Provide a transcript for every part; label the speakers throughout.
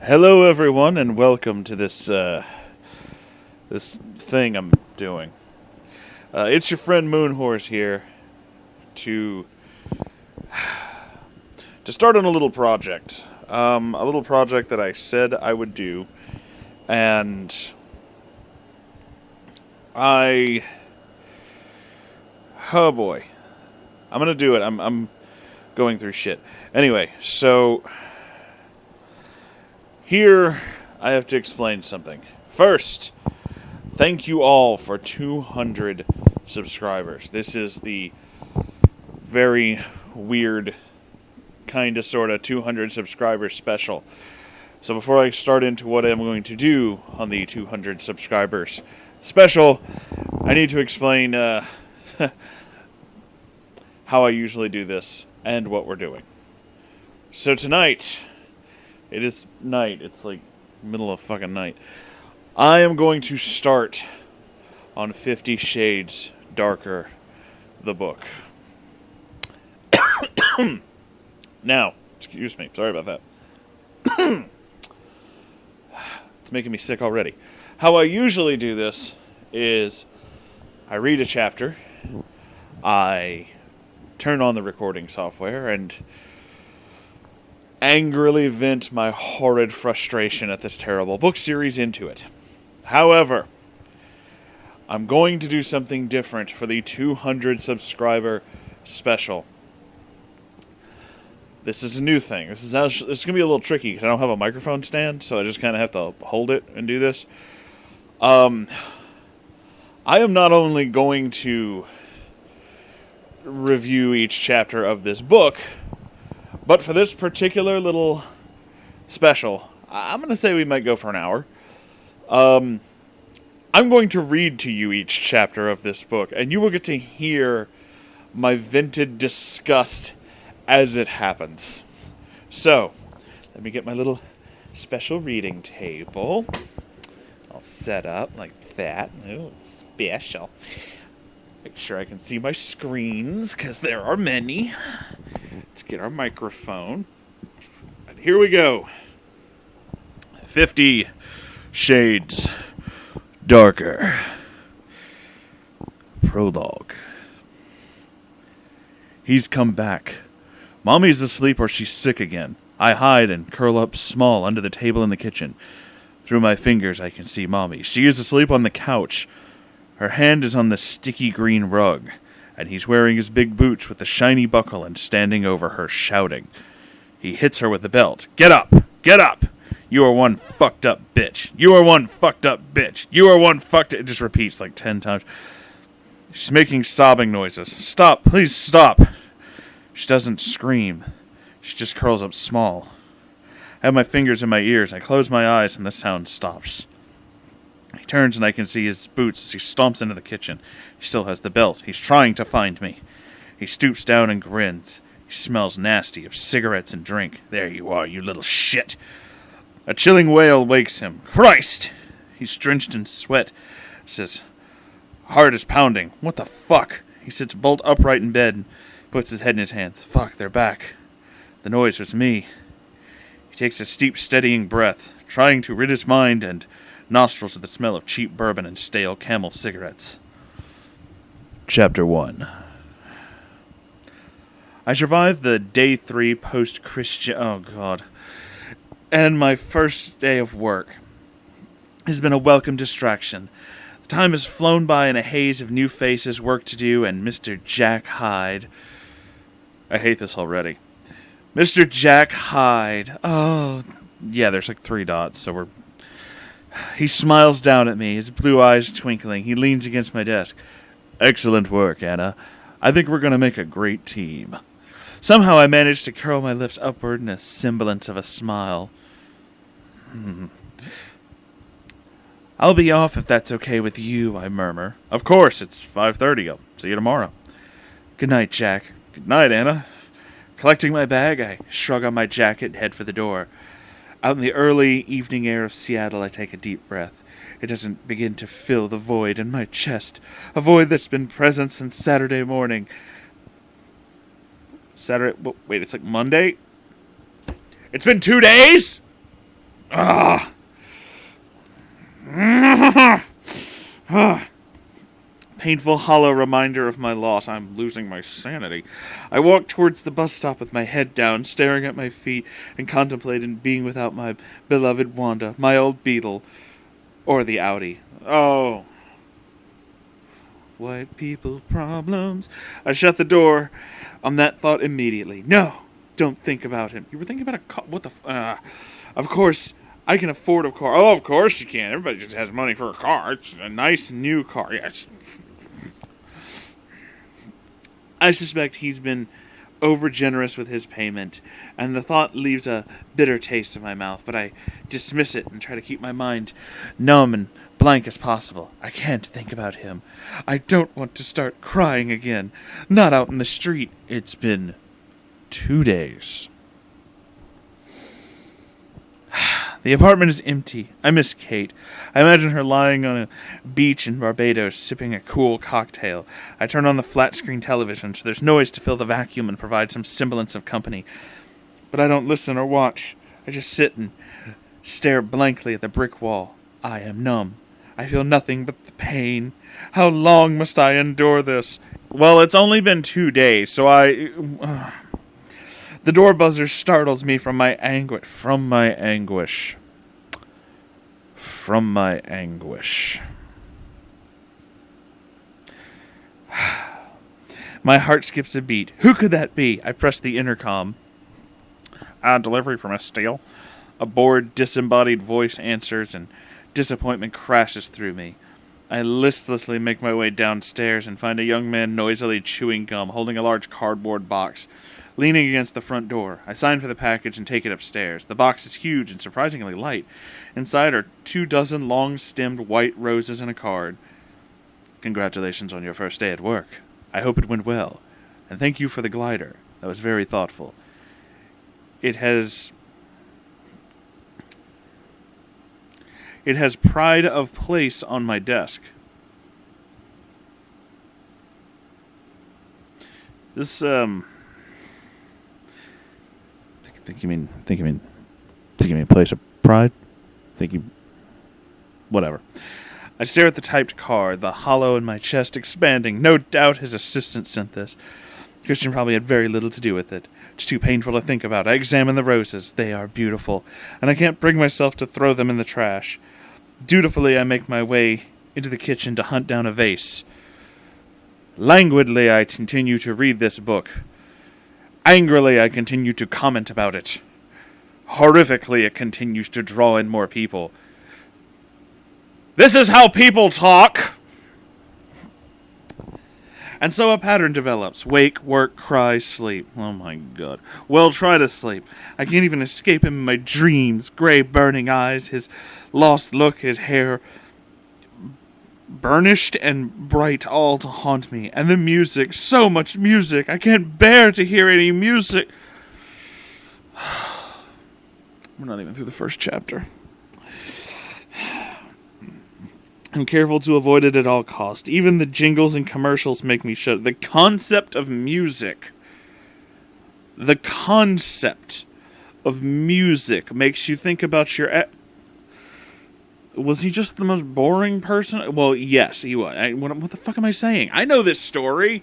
Speaker 1: Hello, everyone, and welcome to this thing I'm doing. It's your friend Moonhorse here to start on a little project. A little project that I said I would do, and oh boy, I'm gonna do it. I'm going through shit. Anyway, so here I have to explain something. First, thank you all for 200 subscribers. This is the very weird, kind of, sort of 200 subscriber special. So before I start into what I'm going to do on the 200 subscribers special, I need to explain how I usually do this and what we're doing. So tonight, it is night. It's like middle of fucking night. I am going to start on 50 Shades Darker, the book. Now, excuse me, sorry about that. It's making me sick already. How I usually do this is I read a chapter, I turn on the recording software, and angrily vent my horrid frustration at this terrible book series into it. However, I'm going to do something different for the 200 subscriber special. This is a new thing. This is going to be a little tricky because I don't have a microphone stand, so I just kind of have to hold it and do this. I am not only going to review each chapter of this book, but for this particular little special, I'm going to say we might go for an hour. I'm going to read to you each chapter of this book, and you will get to hear my vented disgust as it happens. So, let me get my little special reading table. I'll set up like that. Oh, it's special. Make sure I can see my screens, because there are many. Let's get our microphone. And here we go. 50 Shades Darker. Prologue. He's come back. Mommy's asleep or she's sick again. I hide and curl up small under the table in the kitchen. Through my fingers I can see Mommy. She is asleep on the couch. Her hand is on the sticky green rug, and he's wearing his big boots with the shiny buckle and standing over her, shouting. He hits her with the belt. Get up! Get up! You are one fucked up bitch. You are one fucked up bitch. You are one fucked... It just repeats like 10 times. She's making sobbing noises. Stop! Please stop! She doesn't scream. She just curls up small. I have my fingers in my ears. I close my eyes and the sound stops. He turns and I can see his boots as he stomps into the kitchen. He still has the belt. He's trying to find me. He stoops down and grins. He smells nasty of cigarettes and drink. There you are, you little shit. A chilling wail wakes him. Christ! He's drenched in sweat. Says, heart is pounding. What the fuck? He sits bolt upright in bed and puts his head in his hands. Fuck, they're back. The noise was me. He takes a steep, steadying breath, trying to rid his mind and nostrils of the smell of cheap bourbon and stale Camel cigarettes. Chapter 1. I survived the day 3 post-Christian... Oh, God. And my first day of work has been a welcome distraction. The time has flown by in a haze of new faces, work to do, and Mr. Jack Hyde. I hate this already. Mr. Jack Hyde. Oh, yeah, there's like 3 dots, so we're... He smiles down at me, his blue eyes twinkling. He leans against my desk. Excellent work, Anna. I think we're going to make a great team. Somehow I managed to curl my lips upward in a semblance of a smile. I'll be off if that's okay with you, I murmur. Of course, it's 5:30. I'll see you tomorrow. Good night, Jack. Good night, Anna. Collecting my bag, I shrug on my jacket and head for the door. Out in the early evening air of Seattle, I take a deep breath. It doesn't begin to fill the void in my chest, a void that's been present since Saturday morning. Wait, it's like Monday? It's been 2 days? Ah! Painful, hollow reminder of my lot. I'm losing my sanity. I walk towards the bus stop with my head down, staring at my feet, and contemplating being without my beloved Wanda, my old Beetle, or the Audi. Oh. White people problems. I shut the door on that thought immediately. No, don't think about him. You were thinking about a car. What the of course, I can afford a car. Oh, of course you can. Everybody just has money for a car. It's a nice new car. Yes. I suspect he's been over-generous with his payment, and the thought leaves a bitter taste in my mouth, but I dismiss it and try to keep my mind numb and blank as possible. I can't think about him. I don't want to start crying again. Not out in the street. It's been 2 days. The apartment is empty. I miss Kate. I imagine her lying on a beach in Barbados, sipping a cool cocktail. I turn on the flat-screen television so there's noise to fill the vacuum and provide some semblance of company. But I don't listen or watch. I just sit and stare blankly at the brick wall. I am numb. I feel nothing but the pain. How long must I endure this? Well, it's only been 2 days, so The door buzzer startles me from my anguish. From my anguish. My heart skips a beat. Who could that be? I press the intercom. Delivery from Miss Steele. A bored, disembodied voice answers, and disappointment crashes through me. I listlessly make my way downstairs and find a young man noisily chewing gum, holding a large cardboard box, leaning against the front door. I sign for the package and take it upstairs. The box is huge and surprisingly light. Inside are 24 long-stemmed white roses and a card. Congratulations on your first day at work. I hope it went well. And thank you for the glider. That was very thoughtful. It has pride of place on my desk. This, think you mean place of pride? Whatever. I stare at the typed card, the hollow in my chest expanding. No doubt his assistant sent this. Christian probably had very little to do with it. It's too painful to think about. I examine the roses. They are beautiful, and I can't bring myself to throw them in the trash. Dutifully, I make my way into the kitchen to hunt down a vase. Languidly, I continue to read this book. Angrily, I continue to comment about it. Horrifically, it continues to draw in more people. This is how people talk! And so a pattern develops. Wake, work, cry, sleep. Oh my god. Well, try to sleep. I can't even escape him in my dreams. Gray, burning eyes, his lost look, his hair burnished and bright, all to haunt me. And the music, so much music. I can't bear to hear any music. We're not even through the first chapter. I'm careful to avoid it at all costs. Even the jingles and commercials make me shudder. The concept of music makes you think about your... Was he just the most boring person? Well, yes, he was. What the fuck am I saying? I know this story.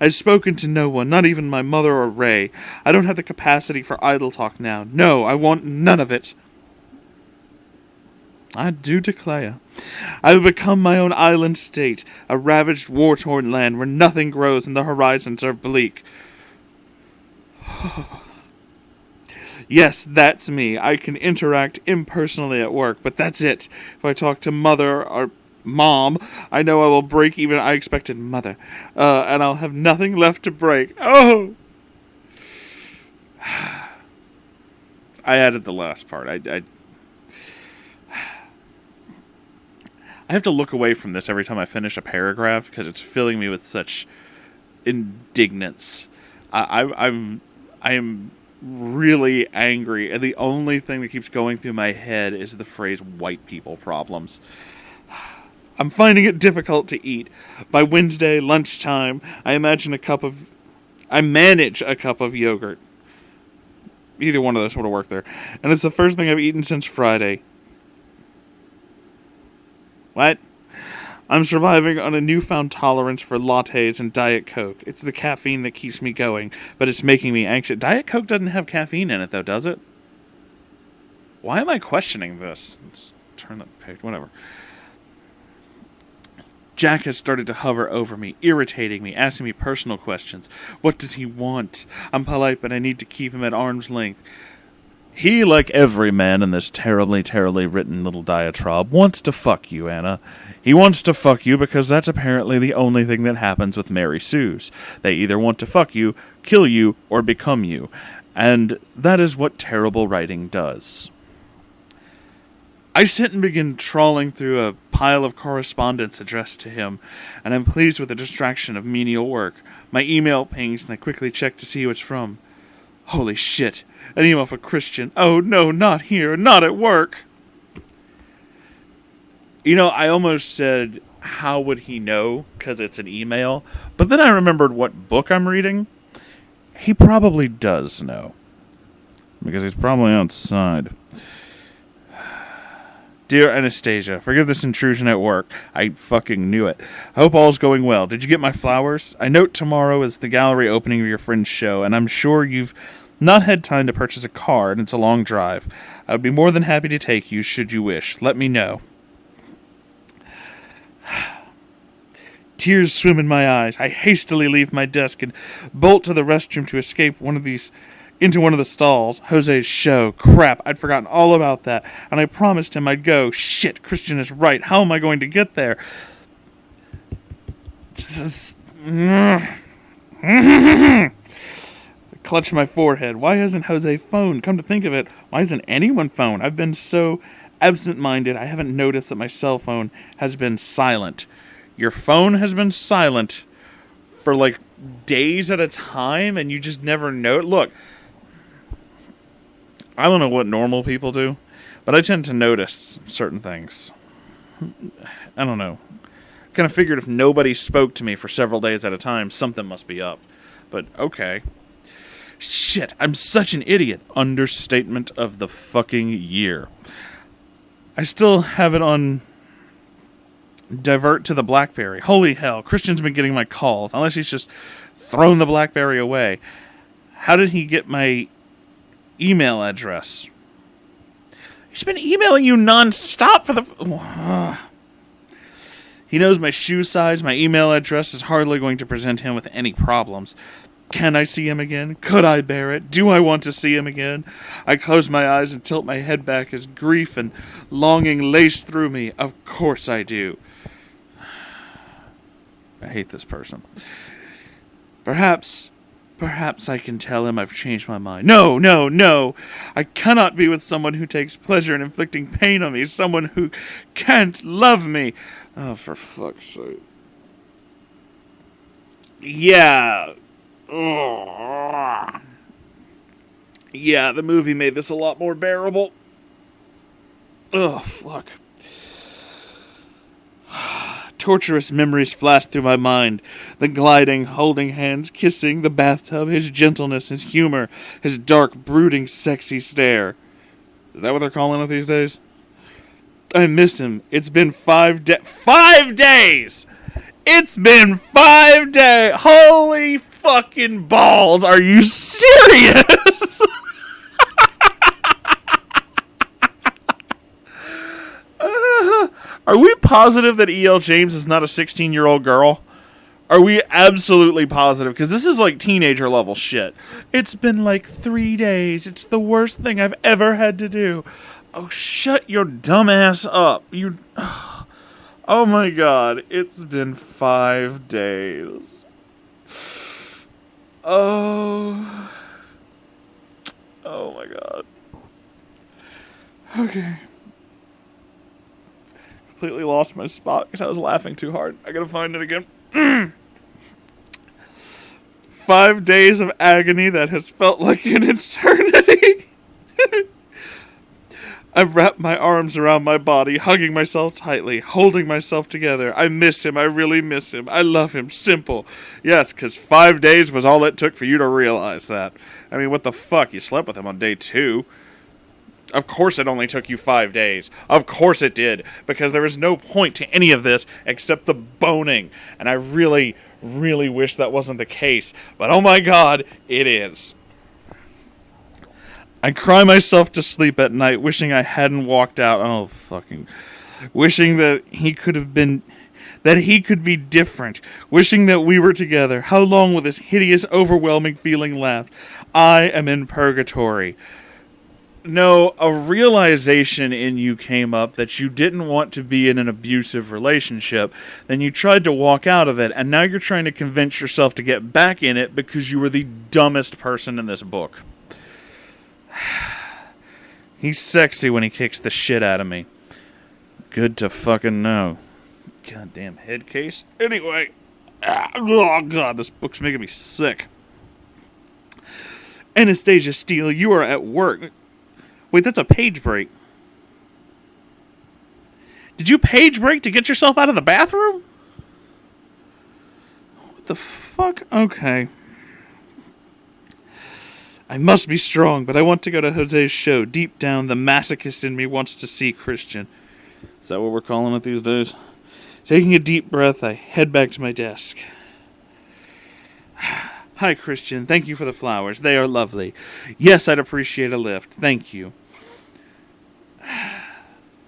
Speaker 1: I've spoken to no one, not even my mother or Ray. I don't have the capacity for idle talk now. No, I want none of it. I do declare, I will become my own island state, a ravaged, war-torn land where nothing grows and the horizons are bleak. Yes, that's me. I can interact impersonally at work, but that's it. If I talk to mother or mom, I know I will break even. I expected mother, and I'll have nothing left to break. Oh! I added the last part. I have to look away from this every time I finish a paragraph because it's filling me with such indignance. I am really angry, and the only thing that keeps going through my head is the phrase "white people problems." I'm finding it difficult to eat. By Wednesday lunchtime, I manage a cup of yogurt. Either one of those would have worked there. And it's the first thing I've eaten since Friday. What? I'm surviving on a newfound tolerance for lattes and Diet Coke. It's the caffeine that keeps me going, but it's making me anxious. Diet Coke doesn't have caffeine in it, though, does it? Why am I questioning this? Let's turn that page. Whatever. Jack has started to hover over me, irritating me, asking me personal questions. What does he want? I'm polite, but I need to keep him at arm's length. He, like every man in this terribly, terribly written little diatribe, wants to fuck you, Anna. He wants to fuck you because that's apparently the only thing that happens with Mary Sue's. They either want to fuck you, kill you, or become you. And that is what terrible writing does. I sit and begin trawling through a pile of correspondence addressed to him, and I'm pleased with the distraction of menial work. My email pings, and I quickly check to see who it's from. Holy shit, an email for Christian. Oh no, not here, not at work. You know, I almost said, how would he know, because it's an email, but then I remembered what book I'm reading. He probably does know, because he's probably outside. Dear Anastasia, forgive this intrusion at work. I fucking knew it. I hope all's going well. Did you get my flowers? I note tomorrow is the gallery opening of your friend's show, and I'm sure you've not had time to purchase a car, and it's a long drive. I would be more than happy to take you, should you wish. Let me know. Tears swim in my eyes. I hastily leave my desk and bolt to the restroom to escape into one of the stalls. Jose's show. Crap, I'd forgotten all about that. And I promised him I'd go. Shit, Christian is right. How am I going to get there? I clutch my forehead. Why hasn't Jose phoned? Come to think of it, why hasn't anyone phoned? I've been so absent-minded, I haven't noticed that my cell phone has been silent. Your phone has been silent for, like, days at a time, and you just never know. Look, I don't know what normal people do, but I tend to notice certain things. I don't know. I kind of figured if nobody spoke to me for several days at a time, something must be up. But, okay. Shit, I'm such an idiot. Understatement of the fucking year. I still have it on divert to the BlackBerry. Holy hell, Christian's been getting my calls, unless he's just thrown the BlackBerry away. How did he get my email address? He's been emailing you non-stop for the... He knows my shoe size. My email address is hardly going to present him with any problems. Can I see him again? Could I bear it? Do I want to see him again? I close my eyes and tilt my head back as grief and longing lace through me. Of course I do. I hate this person. Perhaps I can tell him I've changed my mind. No. I cannot be with someone who takes pleasure in inflicting pain on me. Someone who can't love me. Oh, for fuck's sake. Yeah. Ugh. Yeah, the movie made this a lot more bearable. Oh, fuck. Torturous memories flash through my mind. The gliding, holding hands, kissing, the bathtub, his gentleness, his humor, his dark, brooding, sexy stare. Is that what they're calling it these days? I miss him. It's been 5 days. 5 days! It's been 5 days! Holy fucking balls! Are you serious? Are we positive that E.L. James is not a 16-year-old girl? Are we absolutely positive? Because this is like teenager level shit. It's been like 3 days. It's the worst thing I've ever had to do. Oh, shut your dumb ass up. Oh my god. It's been 5 days. Oh my god. Okay. Completely lost my spot because I was laughing too hard. I gotta find it again. 5 days of agony that has felt like an eternity. I've wrapped my arms around my body, hugging myself tightly, holding myself together. I miss him. I really miss him. I love him. Simple. Yes, because 5 days was all it took for you to realize that. I mean, what the fuck? You slept with him on day 2. Of course it only took you 5 days. Of course it did. Because there was no point to any of this except the boning. And I really, really wish that wasn't the case. But oh my god, it is. I cry myself to sleep at night, wishing I hadn't walked out. Oh, fucking. Wishing that he could have been. That he could be different. Wishing that we were together. How long will this hideous, overwhelming feeling last? I am in purgatory. No, a realization in you came up that you didn't want to be in an abusive relationship. Then you tried to walk out of it, and now you're trying to convince yourself to get back in it because you were the dumbest person in this book. He's sexy when he kicks the shit out of me. Good to fucking know. Goddamn head case. Anyway. Oh god, this book's making me sick. Anastasia Steele, you are at work. Wait, that's a page break. Did you page break to get yourself out of the bathroom? What the fuck? Okay. I must be strong, but I want to go to Jose's show. Deep down, the masochist in me wants to see Christian. Is that what we're calling it these days? Taking a deep breath, I head back to my desk. Hi, Christian. Thank you for the flowers. They are lovely. Yes, I'd appreciate a lift. Thank you.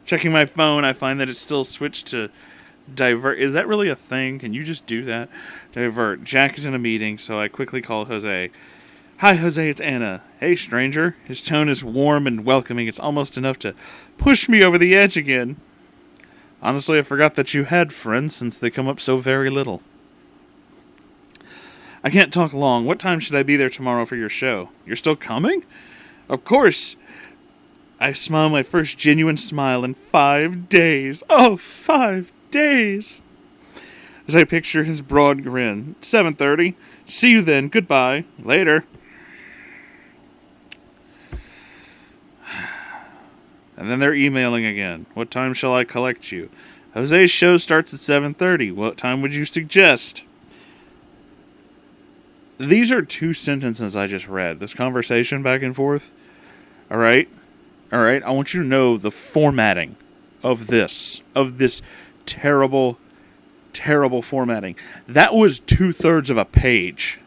Speaker 1: Checking my phone, I find that it's still switched to divert. Is that really a thing? Can you just do that? Divert. Jack is in a meeting, so I quickly call Jose. Hi, Jose, it's Anna. Hey, stranger. His tone is warm and welcoming. It's almost enough to push me over the edge again. Honestly, I forgot that you had friends since they come up so very little. I can't talk long. What time should I be there tomorrow for your show? You're still coming? Of course. I smile my first genuine smile in 5 days. Oh, 5 days. As I picture his broad grin. 7:30. See you then. Goodbye. Later. And then they're emailing again. What time shall I collect you? Jose's show starts at 7:30. What time would you suggest? These are 2 sentences I just read. This conversation back and forth. Alright? Alright? I want you to know the formatting of this. Of this terrible, terrible formatting. That was 2/3 of a page.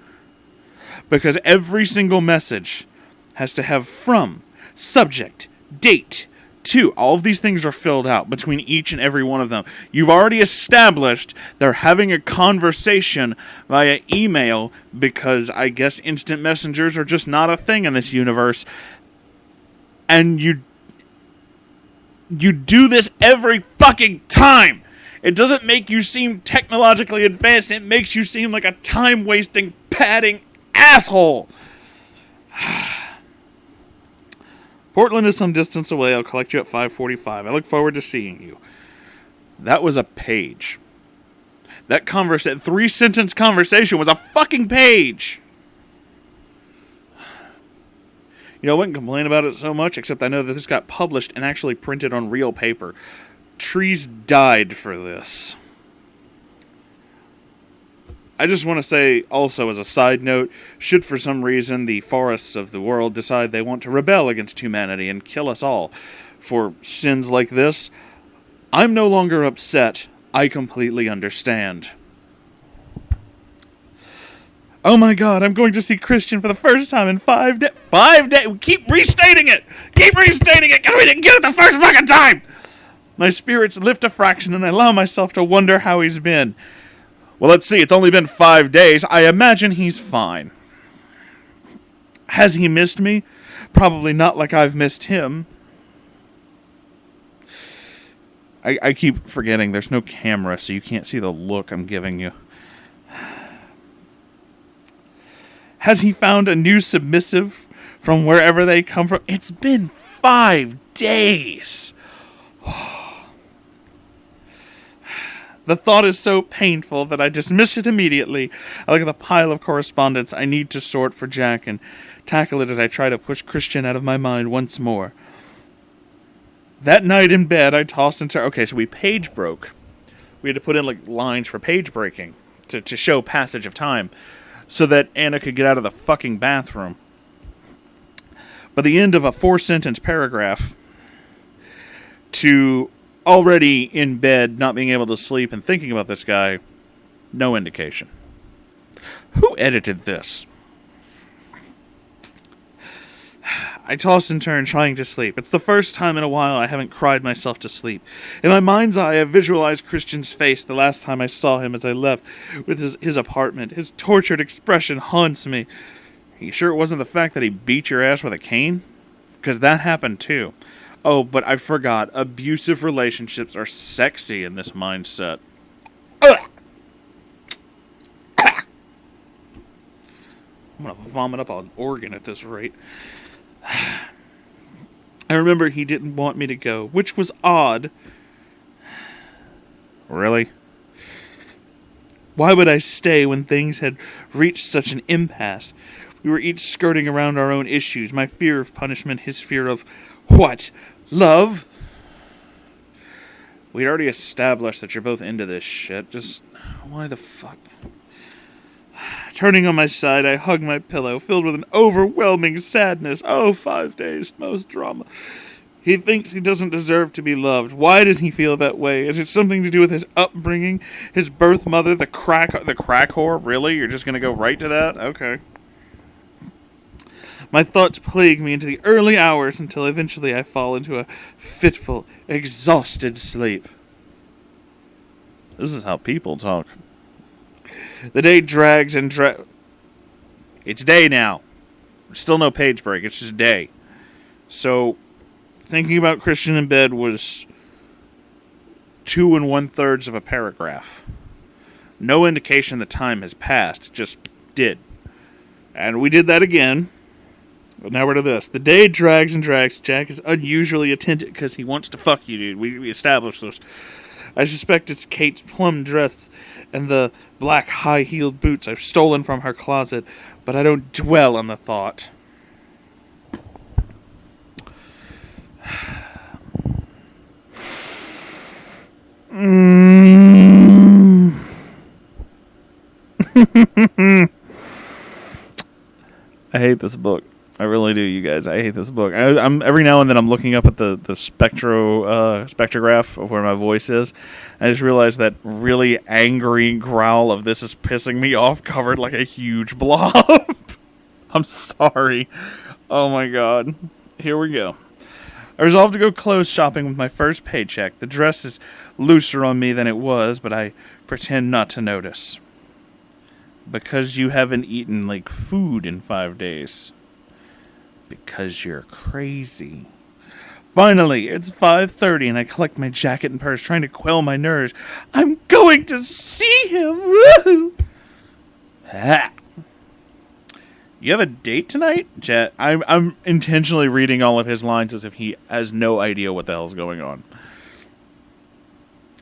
Speaker 1: Because every single message has to have from, subject, date, to. All of these things are filled out between each and every one of them. You've already established they're having a conversation via email because I guess instant messengers are just not a thing in this universe. And you do this every fucking time. It doesn't make you seem technologically advanced. It makes you seem like a time-wasting, padding asshole. Portland is some distance away. I'll collect you at 5:45. I look forward to seeing you. That was a page. That 3-sentence conversation was a fucking page. You know, I wouldn't complain about it so much, except I know that this got published and actually printed on real paper. Trees died for this. I just want to say, also as a side note, should for some reason the forests of the world decide they want to rebel against humanity and kill us all for sins like this, I'm no longer upset. I completely understand. Oh my god, I'm going to see Christian for the first time in 5 days. 5 days? Keep restating it! Keep restating it, because we didn't get it the first fucking time! My spirits lift a fraction and I allow myself to wonder how he's been. Well, let's see, it's only been 5 days. I imagine he's fine. Has he missed me? Probably not like I've missed him. I keep forgetting there's no camera, so you can't see the look I'm giving you. Has he found a new submissive from wherever they come from? It's been 5 days. The thought is so painful that I dismiss it immediately. I look at the pile of correspondence I need to sort for Jack and tackle it as I try to push Christian out of my mind once more. That night in bed, I tossed and turned. Okay, so we page broke. We had to put in like lines for page breaking to show passage of time so that Anna could get out of the fucking bathroom. By the end of a 4-sentence paragraph, to already in bed, not being able to sleep and thinking about this guy, no indication. Who edited this? I toss and turn, trying to sleep. It's the first time in a while I haven't cried myself to sleep. In my mind's eye, I visualized Christian's face the last time I saw him as I left with his apartment. His tortured expression haunts me. Are you sure it wasn't the fact that he beat your ass with a cane? Because that happened too. Oh, but I forgot. Abusive relationships are sexy in this mindset. Ugh! I'm going to vomit up an organ at this rate. I remember he didn't want me to go, which was odd. Really? Why would I stay when things had reached such an impasse? We were each skirting around our own issues. My fear of punishment, his fear of what? Love? We'd already established that you're both into this shit. Just why the fuck? Turning on my side, I hug my pillow, filled with an overwhelming sadness. Oh, 5 days, most drama. He thinks he doesn't deserve to be loved. Why does he feel that way? Is it something to do with his upbringing? His birth mother, the crack whore? Really? You're just going to go right to that? Okay. My thoughts plague me into the early hours until eventually I fall into a fitful, exhausted sleep. This is how people talk. The day drags and It's day now. Still no page break. It's just day. So, thinking about Christian in bed was 2 1/3 of a paragraph. No indication the time has passed. Just did. And we did that again. But now we're to this. The day drags and drags. Jack is unusually attentive because he wants to fuck you, dude. We established this. I suspect it's Kate's plum dress and the black high-heeled boots I've stolen from her closet, but I don't dwell on the thought. I hate this book. I really do, you guys. I hate this book. I'm every now and then I'm looking up at the spectrograph of where my voice is. I just realized that really angry growl of this is pissing me off, covered like a huge blob. I'm sorry. Oh my god. Here we go. I resolved to go clothes shopping with my first paycheck. The dress is looser on me than it was, but I pretend not to notice. Because you haven't eaten like food in 5 days. Because you're crazy. Finally, it's 5:30 and I collect my jacket and purse, trying to quell my nerves. I'm going to see him! Woo! Ha! You have a date tonight? Jet, I'm intentionally reading all of his lines as if he has no idea what the hell's going on.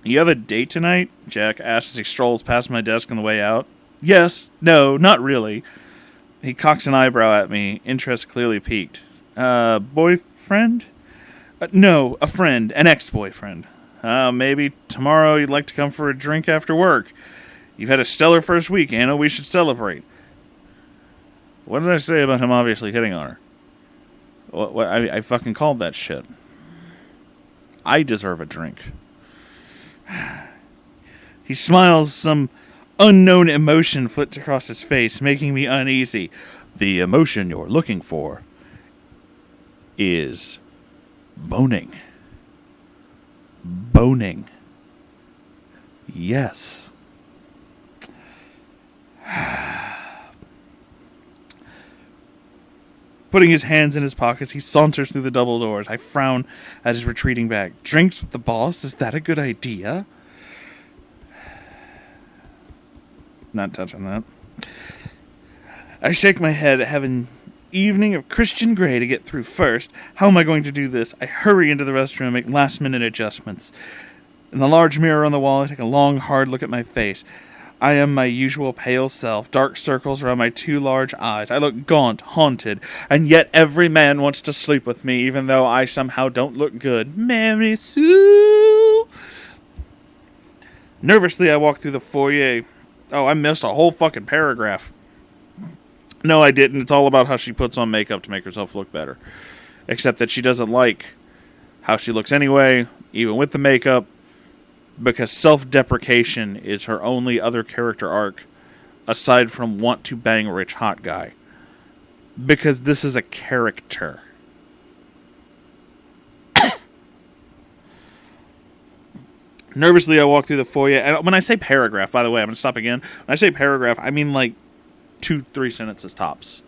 Speaker 1: You have a date tonight? Jack asks as he strolls past my desk on the way out. Yes, no, not really. He cocks an eyebrow at me, interest clearly piqued. Boyfriend? No, a friend, an ex-boyfriend. Maybe tomorrow you'd like to come for a drink after work. You've had a stellar first week, Anna. We should celebrate. What did I say about him obviously hitting on her? I fucking called that shit. I deserve a drink. He smiles, some unknown emotion flits across his face, making me uneasy. The emotion you're looking for is boning. Boning. Yes. Putting his hands in his pockets, he saunters through the double doors. I frown at his retreating back. Drinks with the boss? Is that a good idea? Not touching that. I shake my head at having evening of Christian Grey to get through first. How am I going to do this? I hurry into the restroom and make last-minute adjustments. In the large mirror on the wall, I take a long, hard look at my face. I am my usual pale self, dark circles around my 2 large eyes. I look gaunt, haunted, and yet every man wants to sleep with me, even though I somehow don't look good. Mary Sue! Nervously, I walk through the foyer. Oh, I missed a whole fucking paragraph. No, I didn't. It's all about how she puts on makeup to make herself look better. Except that she doesn't like how she looks anyway, even with the makeup, because self-deprecation is her only other character arc, aside from want to bang rich hot guy. Because this is a character. Nervously, I walk through the foyer, and when I say paragraph, by the way, I'm going to stop again. When I say paragraph, I mean like 2-3 sentences tops.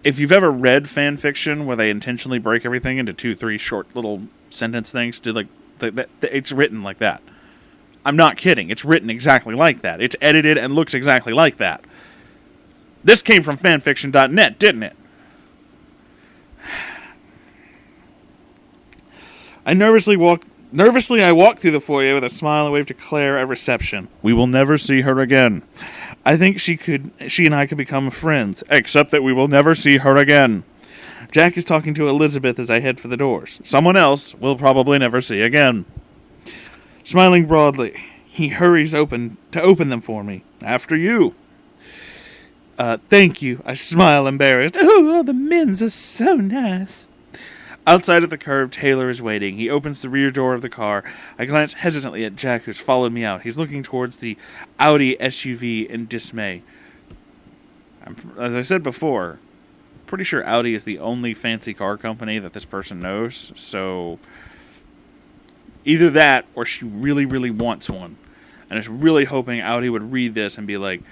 Speaker 1: If you've ever read fan fiction where they intentionally break everything into 2-3 short little sentence things, it's written like that. I'm not kidding. It's written exactly like that. It's edited and looks exactly like that. This came from fanfiction.net, didn't it? Nervously, I walk through the foyer with a smile and wave to Claire at reception. We will never see her again. I think she and I could become friends, except that we will never see her again. Jack is talking to Elizabeth as I head for the doors. Someone else we'll probably never see again. Smiling broadly, he hurries to open them for me. After you. Thank you. I smile embarrassed. Oh, the men's are so nice. Outside at the curb, Taylor is waiting. He opens the rear door of the car. I glance hesitantly at Jack, who's followed me out. He's looking towards the Audi SUV in dismay. As I said before, pretty sure Audi is the only fancy car company that this person knows. So either that, or she really, really wants one, and is really hoping Audi would read this and be like,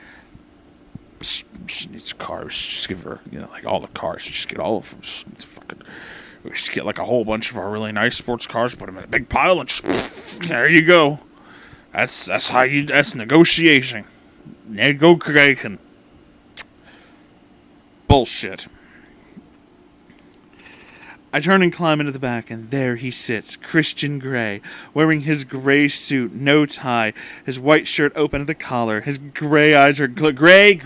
Speaker 1: she needs cars. Just give her, like all the cars. Just get all of them. We just get like a whole bunch of our really nice sports cars, put them in a big pile, and just there you go. That's negotiation. Negotiation. Bullshit. I turn and climb into the back, and there he sits, Christian Grey, wearing his gray suit, no tie, his white shirt open at the collar, his gray eyes are gray,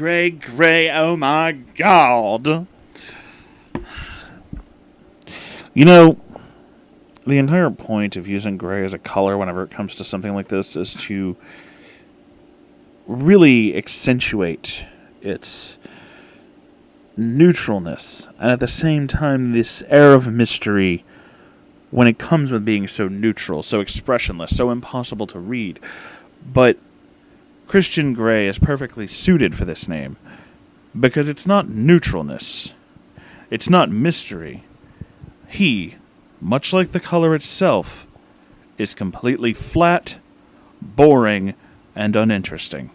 Speaker 1: oh my god. The entire point of using gray as a color whenever it comes to something like this is to really accentuate its neutralness, and at the same time this air of mystery when it comes with being so neutral, so expressionless, so impossible to read. But Christian Grey is perfectly suited for this name, because it's not neutralness, it's not mystery. He, much like the color itself, is completely flat, boring, and uninteresting.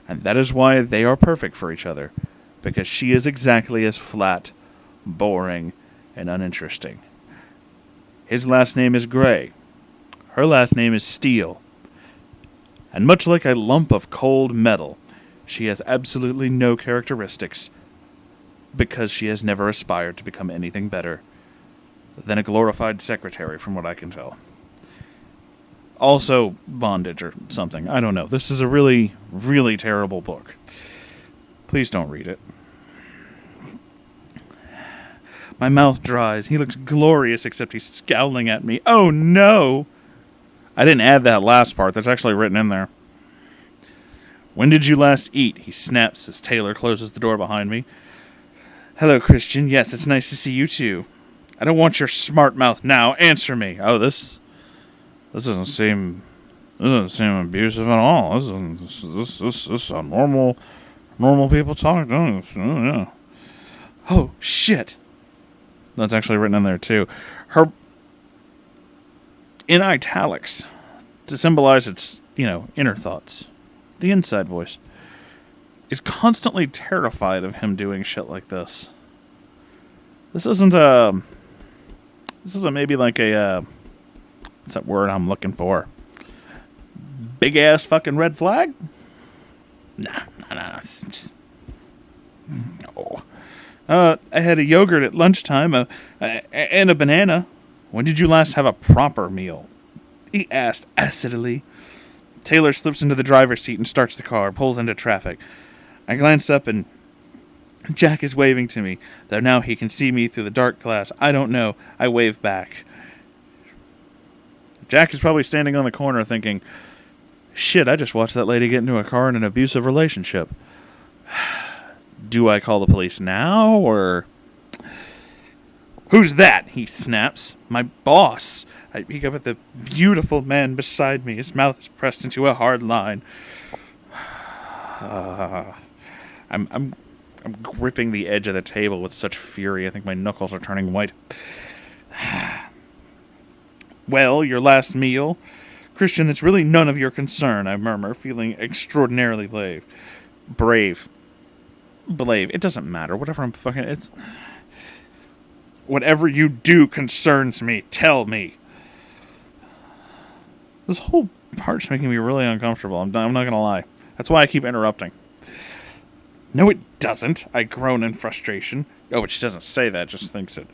Speaker 1: And that is why they are perfect for each other, because she is exactly as flat, boring, and uninteresting. His last name is Grey. Her last name is Steel. And much like a lump of cold metal, she has absolutely no characteristics, because she has never aspired to become anything better than a glorified secretary, from what I can tell. Also, bondage or something. I don't know. This is a really, really terrible book. Please don't read it. My mouth dries. He looks glorious, except he's scowling at me. Oh, no! I didn't add that last part. That's actually written in there. When did you last eat? He snaps as Taylor closes the door behind me. Hello, Christian. Yes, it's nice to see you, too. I don't want your smart mouth now. Answer me. Oh, this doesn't seem abusive at all. This is how normal people talk. Yeah. Oh, shit. That's actually written in there, too. Her, in italics, to symbolize its, inner thoughts, the inside voice, is constantly terrified of him doing shit like this. This isn't maybe like a, what's that word I'm looking for? Big ass fucking red flag? Nah. Just, no. I had a yogurt at lunchtime and a banana. When did you last have a proper meal? He asked acidly. Taylor slips into the driver's seat and starts the car, pulls into traffic. I glance up and Jack is waving to me, though now he can see me through the dark glass. I don't know. I wave back. Jack is probably standing on the corner thinking, shit, I just watched that lady get into a car in an abusive relationship. Do I call the police now, or... Who's that? He snaps. My boss. I peek up at the beautiful man beside me. His mouth is pressed into a hard line. I'm gripping the edge of the table with such fury. I think my knuckles are turning white. Well, your last meal? Christian, that's really none of your concern, I murmur, feeling extraordinarily brave. It doesn't matter. Whatever you do concerns me. Tell me. This whole part's making me really uncomfortable. I'm not going to lie. That's why I keep interrupting. No, it doesn't. I groan in frustration. Oh, but she doesn't say that, just thinks it.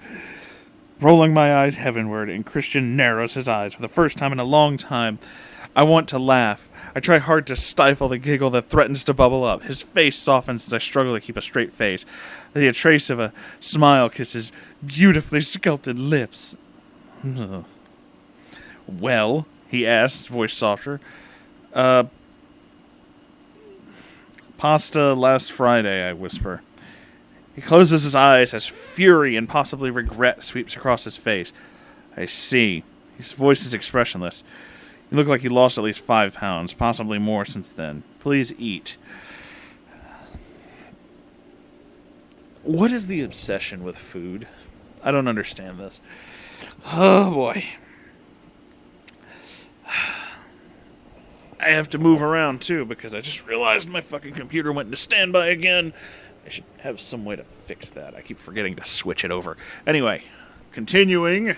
Speaker 1: Rolling my eyes heavenward, and Christian narrows his eyes for the first time in a long time. I want to laugh. I try hard to stifle the giggle that threatens to bubble up. His face softens as I struggle to keep a straight face. A trace of a smile kisses beautifully sculpted lips. Well, he asks, voice softer. Pasta last Friday, I whisper. He closes his eyes as fury and possibly regret sweeps across his face. I see. His voice is expressionless. You look like you lost at least 5 pounds, possibly more since then. Please eat. What is the obsession with food? I don't understand this. Oh, boy. I have to move around, too, because I just realized my fucking computer went into standby again. I should have some way to fix that. I keep forgetting to switch it over. Anyway, continuing.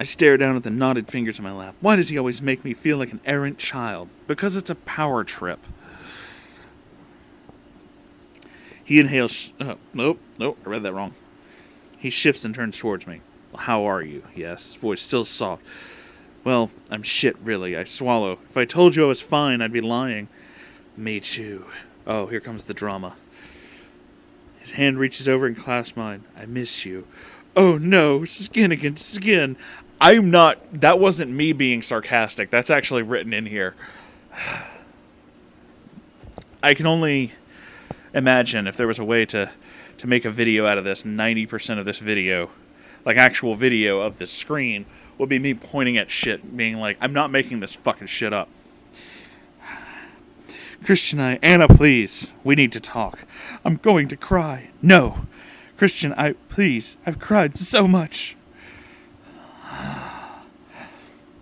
Speaker 1: I stare down at the knotted fingers in my lap. Why does he always make me feel like an errant child? Because it's a power trip. He inhales... Nope, I read that wrong. He shifts and turns towards me. How are you? He asks, voice still soft. Well, I'm shit, really. I swallow. If I told you I was fine, I'd be lying. Me too. Oh, here comes the drama. His hand reaches over and clasps mine. I miss you. Oh no, skin against skin. I'm not... That wasn't me being sarcastic. That's actually written in here. I can only imagine if there was a way to make a video out of this. 90% of this video, like actual video of this screen, would be me pointing at shit, being like, I'm not making this fucking shit up. Christian, Anna, please. We need to talk. I'm going to cry. No. Christian, please. I've cried so much.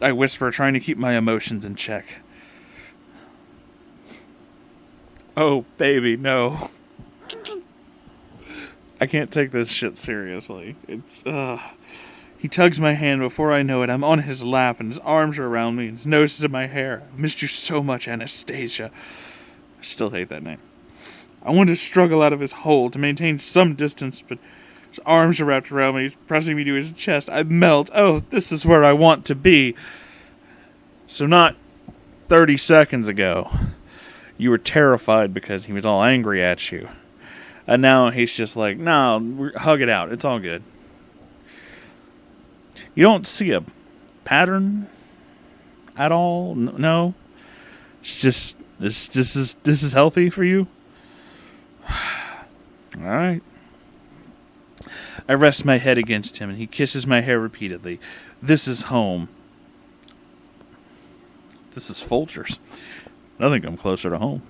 Speaker 1: I whisper, trying to keep my emotions in check. Oh, baby, no. I can't take this shit seriously. He tugs my hand. Before I know it, I'm on his lap, and his arms are around me, and his nose is in my hair. I missed you so much, Anastasia. I still hate that name. I want to struggle out of his hold, to maintain some distance, but his arms are wrapped around me. He's pressing me to his chest. I melt. Oh, this is where I want to be. So not 30 seconds ago, you were terrified because he was all angry at you. And now he's just like, no, hug it out. It's all good. You don't see a pattern at all? No? It's just, this is healthy for you? All right. I rest my head against him, and he kisses my hair repeatedly. This is home. This is Folgers. Nothing come closer to home.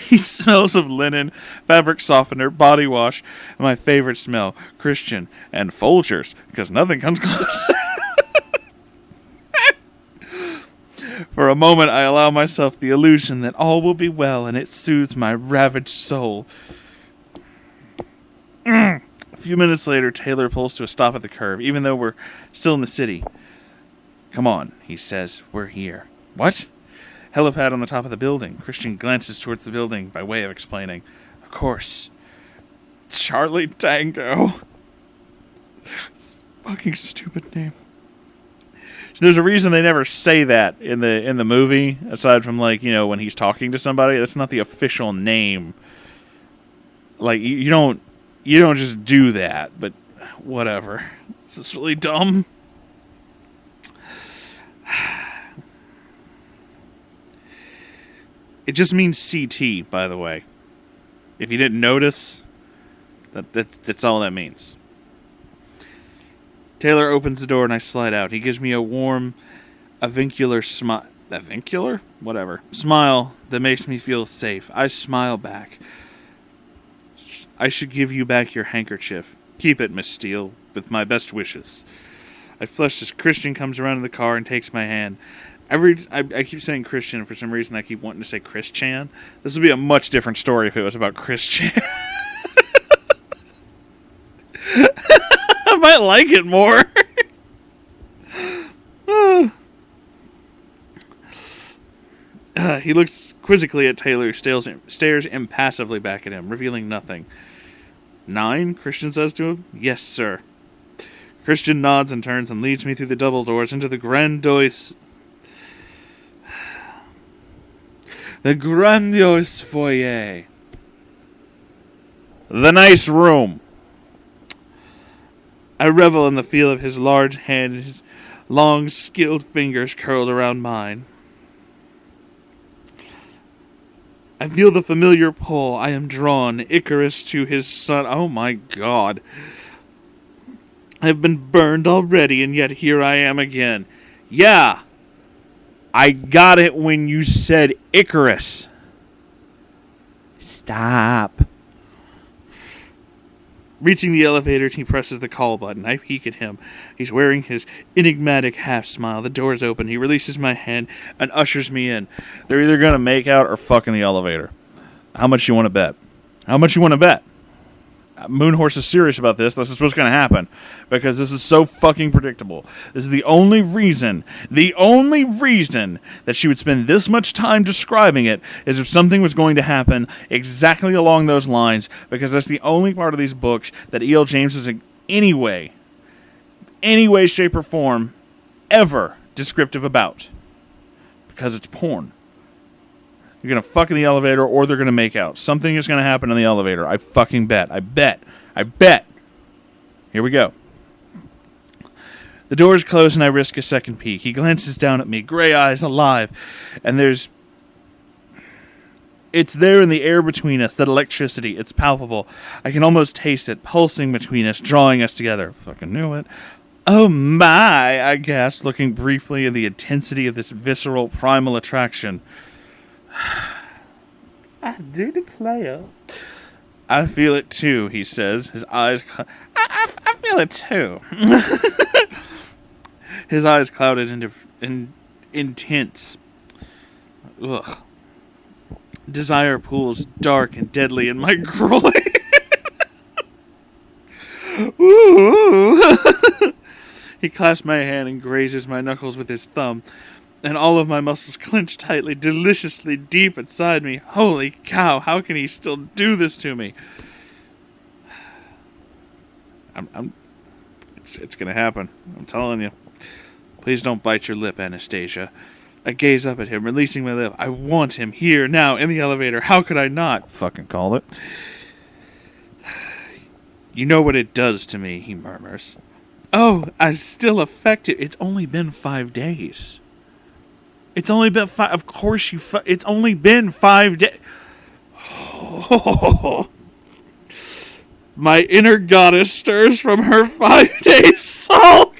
Speaker 1: He smells of linen, fabric softener, body wash, and my favorite smell, Christian and Folgers, because nothing comes close. For a moment, I allow myself the illusion that all will be well, and it soothes my ravaged soul. A few minutes later, Taylor pulls to a stop at the curb, even though we're still in the city. Come on, he says. We're here. What? Helipad on the top of the building. Christian glances towards the building by way of explaining. Of course. Charlie Tango. It's a fucking stupid name. There's a reason they never say that in the movie, aside from like, you know, when he's talking to somebody. That's not the official name. Like you don't just do that, but whatever. It's just really dumb. It just means CT, by the way. If you didn't notice, that's all that means. Taylor opens the door and I slide out. He gives me a warm, avuncular smile. Avuncular? Whatever. Smile that makes me feel safe. I smile back. I should give you back your handkerchief. Keep it, Miss Steele, with my best wishes. I flush as Christian comes around in the car and takes my hand. I keep saying Christian, and for some reason I keep wanting to say Chris Chan. This would be a much different story if it was about Chris Chan. I might like it more. He looks quizzically at Taylor, who stares impassively back at him, revealing nothing. 9? Christian says to him. Yes, sir. Christian nods and turns and leads me through the double doors into the grandiose foyer. The nice room. I revel in the feel of his large hand and his long, skilled fingers curled around mine. I feel the familiar pull. I am drawn, Icarus to his son. Oh my God. I've been burned already, and yet here I am again. Yeah, I got it when you said Icarus. Stop. Reaching the elevator, he presses the call button. I peek at him. He's wearing his enigmatic half smile. The door's open. He releases my hand and ushers me in. They're either going to make out or fuck in the elevator. How much you want to bet? How much you want to bet? Moonhorse is serious about this. This is what's going to happen. Because this is so fucking predictable. This is the only reason that she would spend this much time describing it is if something was going to happen exactly along those lines. Because that's the only part of these books that E.L. James is in any way, shape, or form ever descriptive about. Because it's porn. You're going to fuck in the elevator or they're going to make out. Something is going to happen in the elevator. I fucking bet. I bet. Here we go. The doors close and I risk a second peek. He glances down at me, gray eyes alive. And it's there in the air between us, that electricity. It's palpable. I can almost taste it, pulsing between us, drawing us together. Fucking knew it. Oh my, I gasped, looking briefly at the intensity of this visceral, primal attraction. I do declare. I feel it too, he says. His eyes... I feel it too. His eyes clouded into intense. Ugh. Desire pools dark and deadly in my groin. Ooh. He clasps my hand and grazes my knuckles with his thumb. And all of my muscles clench tightly, deliciously deep inside me. Holy cow, how can he still do this to me? It's gonna happen. I'm telling you. Please don't bite your lip, Anastasia. I gaze up at him, releasing my lip. I want him here, now, in the elevator. How could I not? Fucking called it. You know what it does to me, he murmurs. Oh, I'm still affected. It's only been 5 days. It's only been 5... Of course you... It's only been 5 days... Oh. My inner goddess stirs from her 5-day sulk.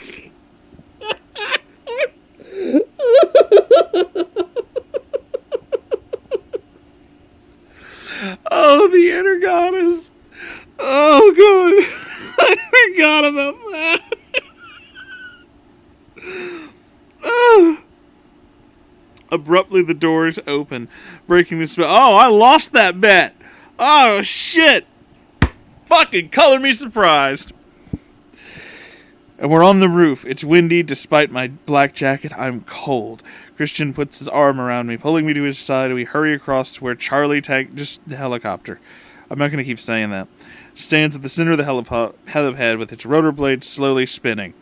Speaker 1: Oh, the inner goddess. Oh, God. I forgot about that. Oh. Abruptly, the doors open, breaking the spell. Oh, I lost that bet. Oh, shit. Fucking color me surprised. And we're on the roof. It's windy. Despite my black jacket, I'm cold. Christian puts his arm around me, pulling me to his side, and we hurry across to where Charlie just the helicopter. I'm not going to keep saying that. Stands at the center of the helipad with its rotor blades slowly spinning.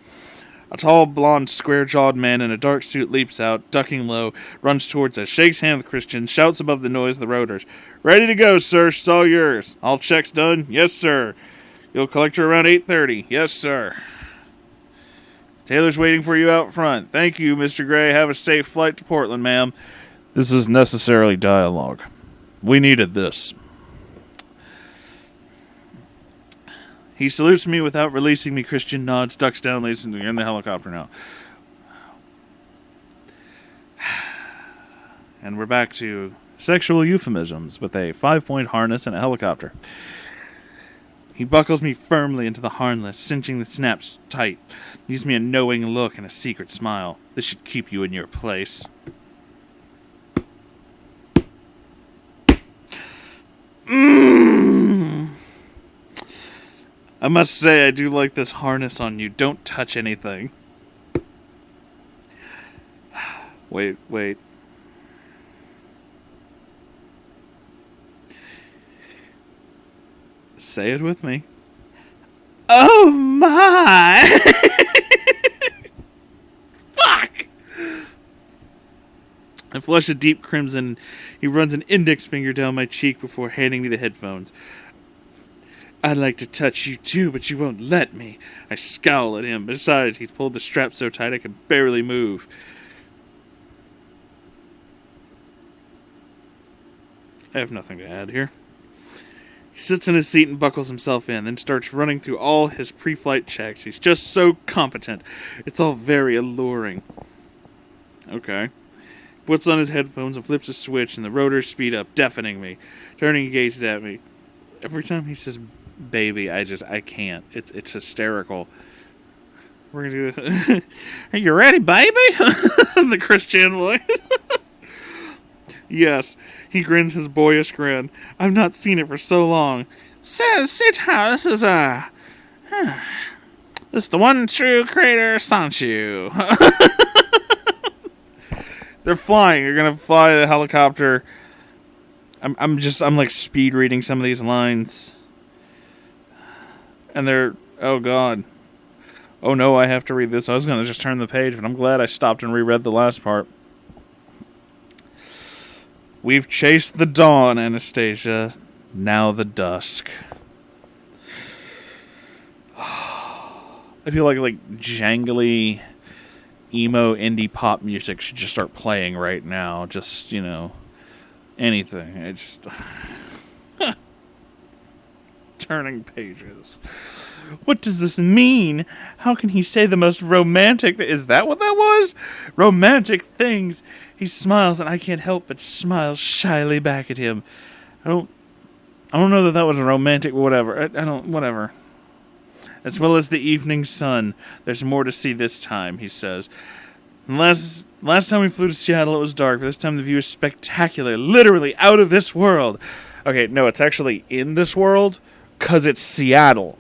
Speaker 1: A tall, blonde, square-jawed man in a dark suit leaps out, ducking low, runs towards us, shakes hands with Christian, shouts above the noise of the rotors. "Ready to go, sir. It's all yours. All checks done? Yes, sir. You'll collect her around 8:30. Yes, sir. Taylor's waiting for you out front. Thank you, Mr. Gray. Have a safe flight to Portland, ma'am." This is necessarily dialogue. We needed this. He salutes me without releasing me. Christian nods, ducks down, listen, you're in the helicopter now. And we're back to sexual euphemisms with a 5-point harness and a helicopter. He buckles me firmly into the harness, cinching the snaps tight. Gives me a knowing look and a secret smile. This should keep you in your place. I must say, I do like this harness on you. Don't touch anything. Wait. Say it with me. Oh my! Fuck! I flush a deep crimson. He runs an index finger down my cheek before handing me the headphones. "I'd like to touch you too, but you won't let me." I scowl at him. Besides, he's pulled the strap so tight I can barely move. I have nothing to add here. He sits in his seat and buckles himself in, then starts running through all his pre-flight checks. He's just so competent. It's all very alluring. Okay. Puts on his headphones and flips a switch, and the rotors speed up, deafening me. Turning, he gazes at me. Every time he says "baby," I can't. It's hysterical. We're gonna do this. "Are you ready, baby?" The Christian voice. Yes, he grins his boyish grin. I've not seen it for so long. Sit how this is this is the one true creator Sanchu. They're flying. You're gonna fly the helicopter. I'm like speed reading some of these lines. And they're, oh god. Oh no, I have to read this. I was gonna just turn the page, but I'm glad I stopped and reread the last part. "We've chased the dawn, Anastasia. Now the dusk." I feel like jangly emo indie pop music should just start playing right now. Just, anything. It just turning pages. What does this mean? How can he say the most romantic Is that what that was? Romantic things. He smiles, and I can't help but smile shyly back at him. I don't know that was romantic, whatever. Whatever. "As well as the evening sun. There's more to see this time," he says. Last time we flew to Seattle, it was dark, but this time the view is spectacular. Literally out of this world. Okay, no, it's actually in this world, because it's Seattle.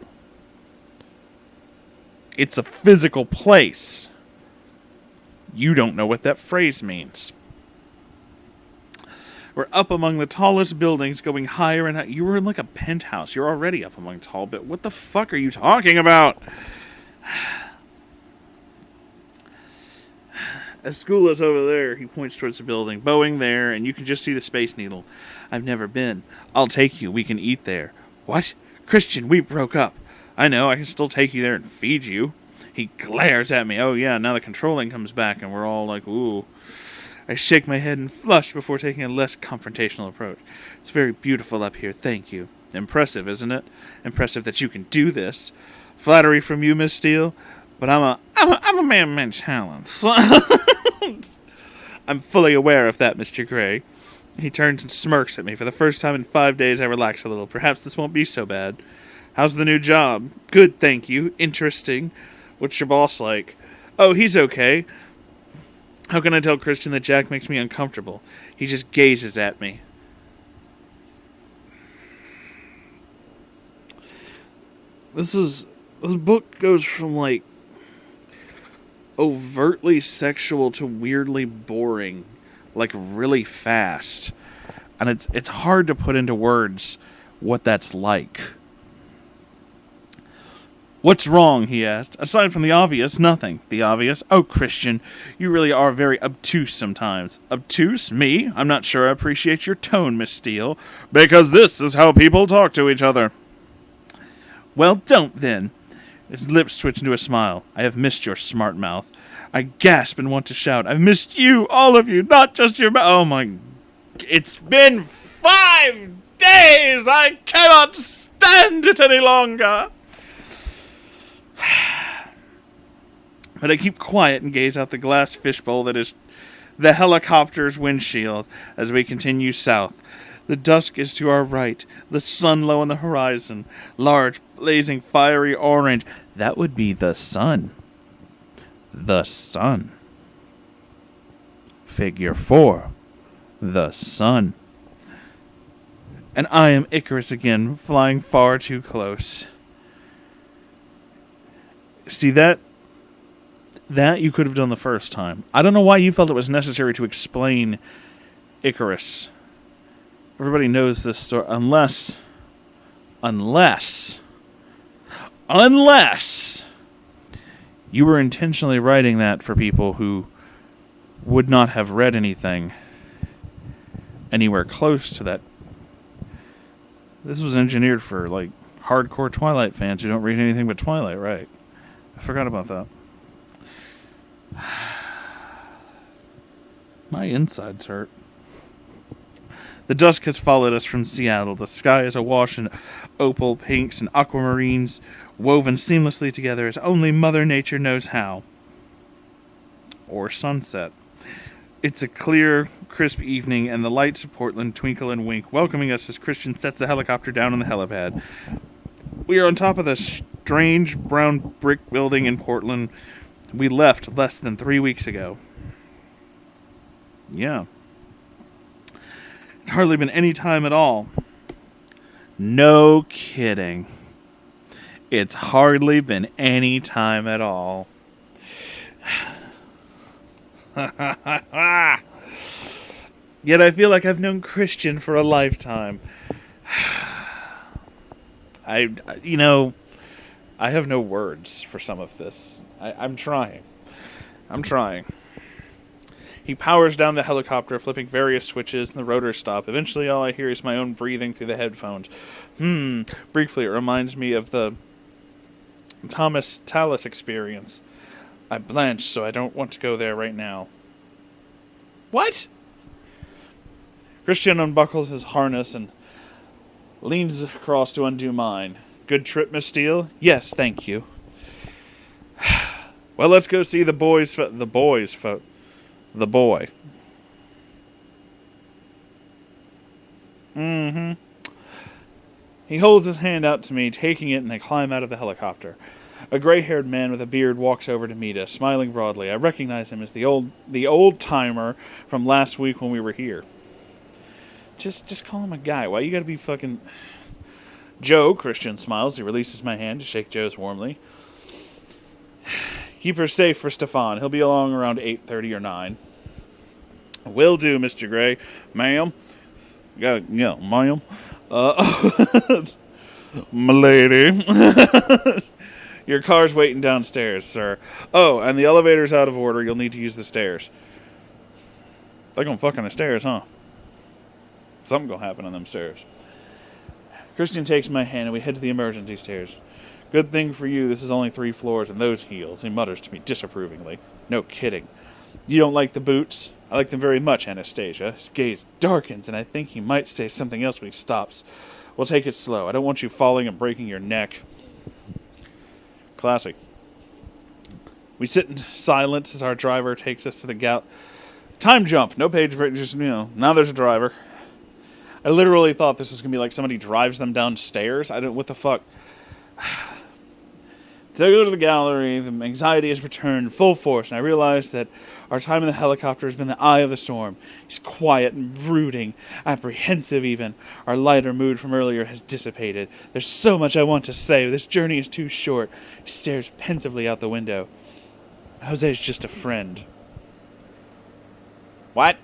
Speaker 1: It's a physical place. You don't know what that phrase means. We're up among the tallest buildings, going higher and higher. You were in like a penthouse. You're already up among tall buildings. What the fuck are you talking about? "A school is over there." He points towards the building. "Boeing there, and you can just see the Space Needle." "I've never been." "I'll take you. We can eat there." "What? Christian, we broke up." "I know. I can still take you there and feed you." He glares at me. Oh yeah, now the controlling comes back, and we're all like, ooh. I shake my head and flush before taking a less confrontational approach. "It's very beautiful up here, thank you." "Impressive, isn't it? Impressive that you can do this." "Flattery from you, Miss Steele, but I'm a man of many talents." "I'm fully aware of that, Mr. Gray." He turns and smirks at me. For the first time in 5 days, I relax a little. Perhaps this won't be so bad. "How's the new job?" "Good, thank you. Interesting." "What's your boss like?" "Oh, he's okay." How can I tell Christian that Jack makes me uncomfortable? He just gazes at me. This book goes from like overtly sexual to weirdly boring, like really fast. And it's hard to put into words what that's like. What's wrong, he asked. Aside from the obvious, nothing. The obvious? Oh, Christian, you really are very obtuse sometimes. Obtuse? Me? I'm not sure I appreciate your tone, Miss Steele. Because this is how people talk to each other. Well, don't then. His lips twitched into a smile. I have missed your smart mouth. I gasp and want to shout. I've missed you, all of you, not just your mouth. Oh my... It's been 5 days! I cannot stand it any longer! But I keep quiet and gaze out the glass fishbowl that is the helicopter's windshield as we continue south. The dusk is to our right, the sun low on the horizon, large, blazing, fiery orange. That would be the sun. The sun. Figure 4. The sun. And I am Icarus again, flying far too close. See, that you could have done the first time. I don't know why you felt it was necessary to explain Icarus. Everybody knows this story. Unless you were intentionally writing that for people who would not have read anything anywhere close to that. This was engineered for, like, hardcore Twilight fans who don't read anything but Twilight, right? I forgot about that. My insides hurt. The dusk has followed us from Seattle. The sky is awash in opal pinks and aquamarines, woven seamlessly together as only Mother Nature knows how. Or sunset. It's a clear, crisp evening, and the lights of Portland twinkle and wink, welcoming us as Christian sets the helicopter down on the helipad. We are on top of the strange brown brick building in Portland we left less than 3 weeks ago. Yeah. It's hardly been any time at all. No kidding. It's hardly been any time at all. Yet I feel like I've known Christian for a lifetime. I have no words for some of this. I'm trying. He powers down the helicopter, flipping various switches, and the rotors stop. Eventually, all I hear is my own breathing through the headphones. Briefly, it reminds me of the Thomas Tallis experience. I blanch, so I don't want to go there right now. What? Christian unbuckles his harness and leans across to undo mine. Good trip, Miss Steele? Yes, thank you. Well, let's go see the boy. He holds his hand out to me, taking it, and I climb out of the helicopter. A gray-haired man with a beard walks over to meet us, smiling broadly. I recognize him as the old-timer from last week when we were here. Just call him a guy. Why you gotta be fucking... Joe, Christian smiles. He releases my hand to shake Joe's warmly. Keep her safe for Stefan. He'll be along around 8:30 or 9. Will do, Mr. Gray. Ma'am. Ma'am. M'lady. Your car's waiting downstairs, sir. Oh, and the elevator's out of order. You'll need to use the stairs. They're gonna fuck on the stairs, huh? Something gonna happen on them stairs. Christian takes my hand and we head to the emergency stairs. Good thing for you, this is only 3 floors and those heels, he mutters to me disapprovingly. No kidding. You don't like the boots? I like them very much, Anastasia. His gaze darkens and I think he might say something else when he stops. We'll take it slow. I don't want you falling and breaking your neck. Classic. We sit in silence as our driver takes us to the time jump. No page break, just, now there's a driver. I literally thought this was going to be like somebody drives them downstairs. What the fuck? To go to the gallery, the anxiety has returned full force, and I realize that our time in the helicopter has been the eye of the storm. He's quiet and brooding, apprehensive even. Our lighter mood from earlier has dissipated. There's so much I want to say, but this journey is too short. He stares pensively out the window. Jose's just a friend. What?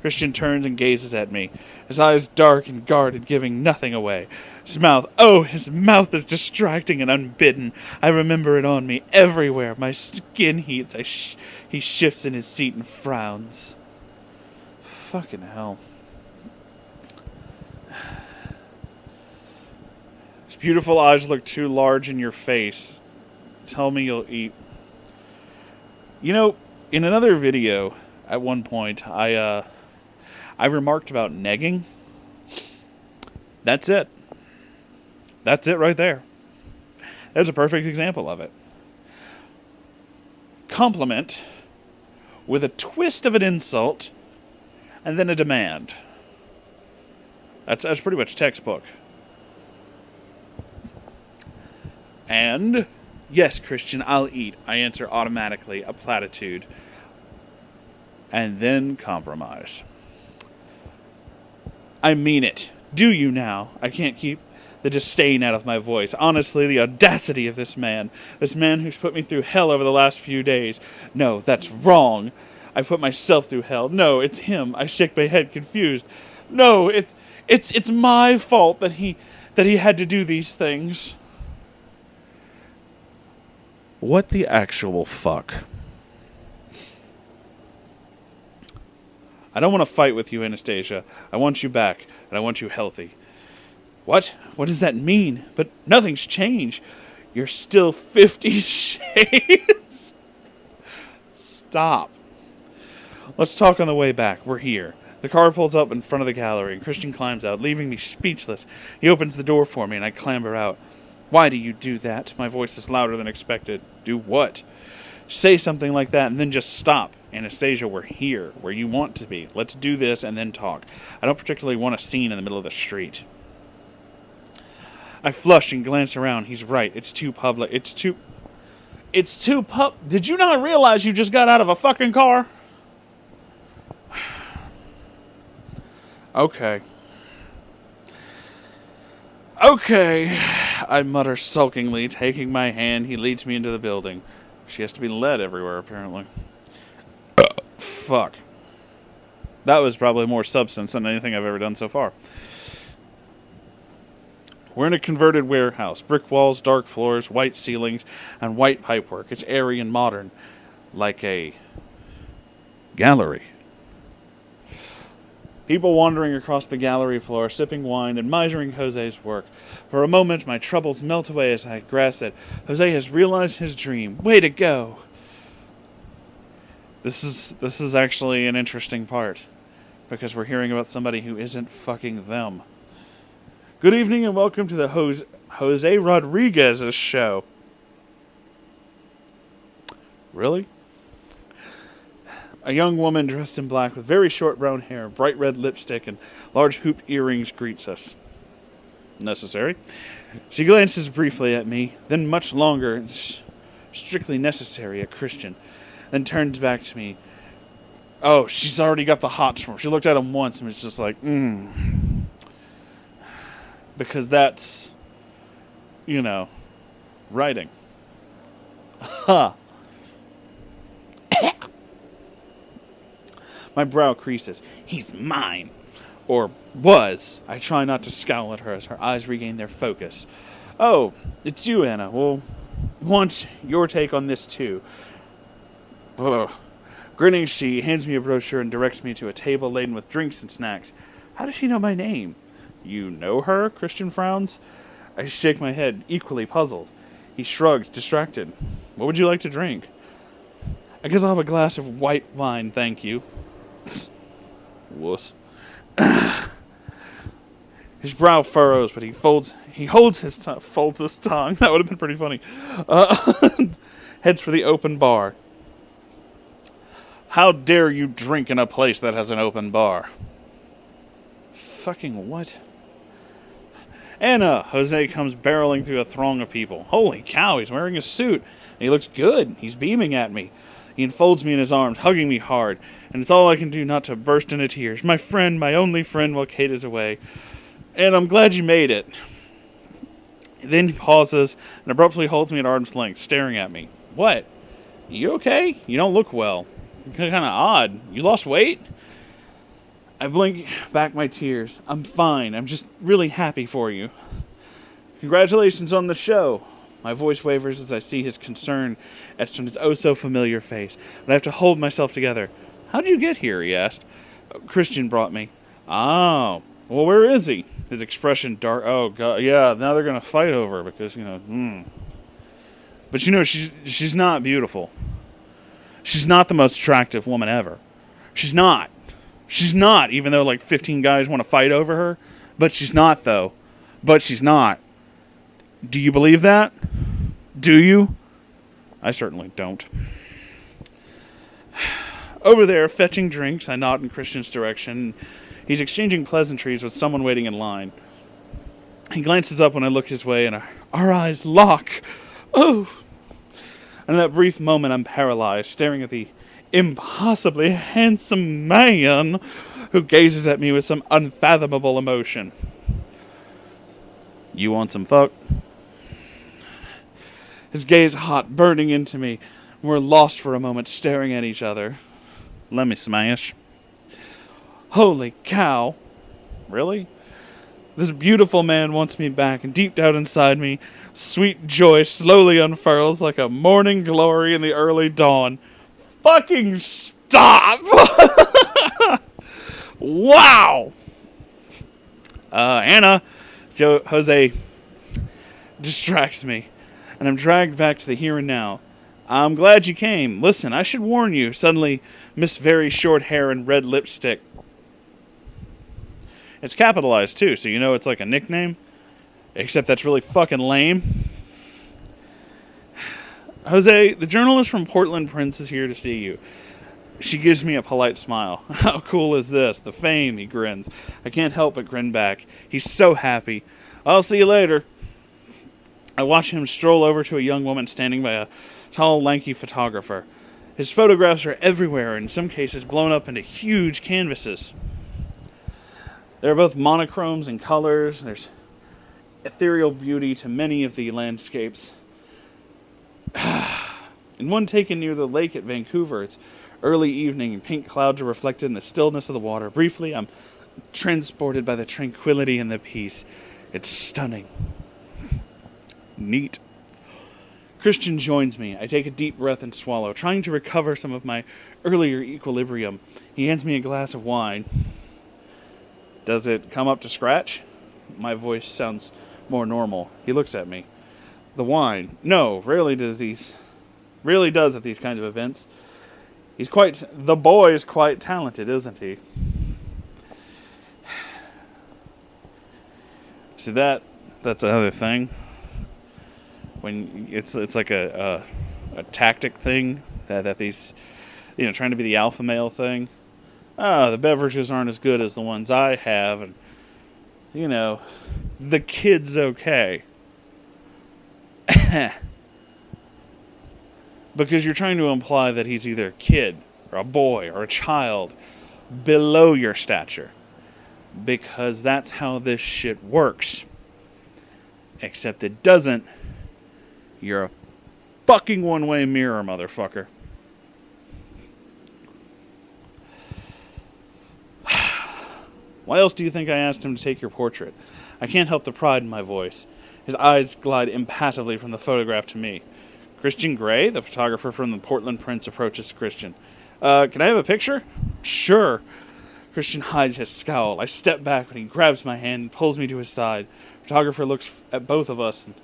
Speaker 1: Christian turns and gazes at me. his eyes dark and guarded, giving nothing away. His mouth is distracting and unbidden. I remember it on me everywhere. My skin heats. He shifts in his seat and frowns. Fucking hell. His beautiful eyes look too large in your face. Tell me you'll eat. You know, in another video, at one point, I remarked about negging. That's it. That's it right there. There's a perfect example of it. Compliment with a twist of an insult and then a demand. That's pretty much textbook. And, yes, Christian, I'll eat. I answer automatically, a platitude. And then compromise. I mean it. Do you now? I can't keep the disdain out of my voice. Honestly, the audacity of this man who's put me through hell over the last few days. No, that's wrong. I put myself through hell. No, it's him. I shake my head confused. No, it's my fault that he had to do these things. What the actual fuck? I don't want to fight with you, Anastasia. I want you back, and I want you healthy. What? What does that mean? But nothing's changed. You're still 50 Shades. Stop. Let's talk on the way back. We're here. The car pulls up in front of the gallery, and Christian climbs out, leaving me speechless. He opens the door for me, and I clamber out. Why do you do that? My voice is louder than expected. Do what? Say something like that, and then just stop. Anastasia, we're here, where you want to be. Let's do this, and then talk. I don't particularly want a scene in the middle of the street. I flush and glance around. He's right. It's too public. Did you not realize you just got out of a fucking car? Okay. I mutter sulkingly, taking my hand. He leads me into the building. She has to be led everywhere, apparently. Fuck. That was probably more substance than anything I've ever done so far. We're in a converted warehouse. Brick walls, dark floors, white ceilings, and white pipework. It's airy and modern. Like a gallery. People wandering across the gallery floor, sipping wine, admiring Jose's work. For a moment, my troubles melt away as I grasp that Jose has realized his dream. Way to go! This is actually an interesting part, because we're hearing about somebody who isn't fucking them. Good evening and welcome to the Jose Rodriguez's show. Really? A young woman dressed in black with very short brown hair, bright red lipstick, and large hoop earrings greets us. Necessary. She glances briefly at me, then much longer and strictly necessary at Christian, then turns back to me. Oh, she's already got the hots from him. She looked at him once and was just like, Because that's, writing. Ha! My brow creases. He's mine. Or was. I try not to scowl at her as her eyes regain their focus. Oh, it's you, Anna. Well, want your take on this, too. Ugh. Grinning, she hands me a brochure and directs me to a table laden with drinks and snacks. How does she know my name? You know her? Christian frowns. I shake my head, equally puzzled. He shrugs, distracted. What would you like to drink? I guess I'll have a glass of white wine, thank you. Wuss. His brow furrows, but he folds his tongue. That would have been pretty funny. Heads for the open bar. How dare you drink in a place that has an open bar? Fucking what? Anna! Jose comes barreling through a throng of people. Holy cow, he's wearing a suit. And he looks good. He's beaming at me. He enfolds me in his arms, hugging me hard. And it's all I can do not to burst into tears. My friend, my only friend while Kate is away. And I'm glad you made it. Then he pauses and abruptly holds me at arm's length, staring at me. What? You okay? You don't look well. Kind of odd. You lost weight? I blink back my tears. I'm fine. I'm just really happy for you. Congratulations on the show. My voice wavers as I see his concern etched on his oh-so-familiar face, but I have to hold myself together. How'd you get here, he asked. Christian brought me. Oh, well, where is he? His expression dark. Oh, God, yeah, now they're going to fight over it because, But she's not beautiful. She's not the most attractive woman ever. She's not. She's not, even though like 15 guys want to fight over her. But she's not, though. But she's not. Do you believe that? Do you? I certainly don't. Over there, fetching drinks, I nod in Christian's direction. He's exchanging pleasantries with someone waiting in line. He glances up when I look his way, and our eyes lock. Oh! And in that brief moment, I'm paralyzed, staring at the impossibly handsome man who gazes at me with some unfathomable emotion. You want some fuck? His gaze hot, burning into me. We're lost for a moment, staring at each other. Let me smash. Holy cow. Really? This beautiful man wants me back, and deep down inside me, sweet joy slowly unfurls like a morning glory in the early dawn. Fucking stop! Wow! Anna, Jose distracts me, and I'm dragged back to the here and now. I'm glad you came. Listen, I should warn you. Suddenly, Miss Very Short Hair and Red Lipstick. It's capitalized, too, so you know it's like a nickname. Except that's really fucking lame. Jose, the journalist from Portland Prince is here to see you. She gives me a polite smile. How cool is this? The fame, he grins. I can't help but grin back. He's so happy. I'll see you later. I watch him stroll over to a young woman standing by a tall, lanky photographer. His photographs are everywhere, in some cases blown up into huge canvases. They're both monochromes and colors. There's ethereal beauty to many of the landscapes. In one taken near the lake at Vancouver, it's early evening and pink clouds are reflected in the stillness of the water. Briefly, I'm transported by the tranquility and the peace. It's stunning. Neat. Christian joins me. I take a deep breath and swallow, trying to recover some of my earlier equilibrium. He hands me a glass of wine. Does it come up to scratch? My voice sounds more normal. He looks at me. The wine. No, rarely does at these kinds of events. The boy's quite talented, isn't he? See, that's another thing. When it's like a tactic thing that these, trying to be the alpha male thing. The beverages aren't as good as the ones I have, and the kid's okay. Because you're trying to imply that he's either a kid or a boy or a child below your stature. Because that's how this shit works. Except it doesn't. You're a fucking one-way mirror, motherfucker. Why else do you think I asked him to take your portrait? I can't help the pride in my voice. His eyes glide impassively from the photograph to me. Christian Gray, the photographer from the Portland Prince, approaches Christian. Can I have a picture? Sure. Christian hides his scowl. I step back, but he grabs my hand and pulls me to his side. The photographer looks at both of us and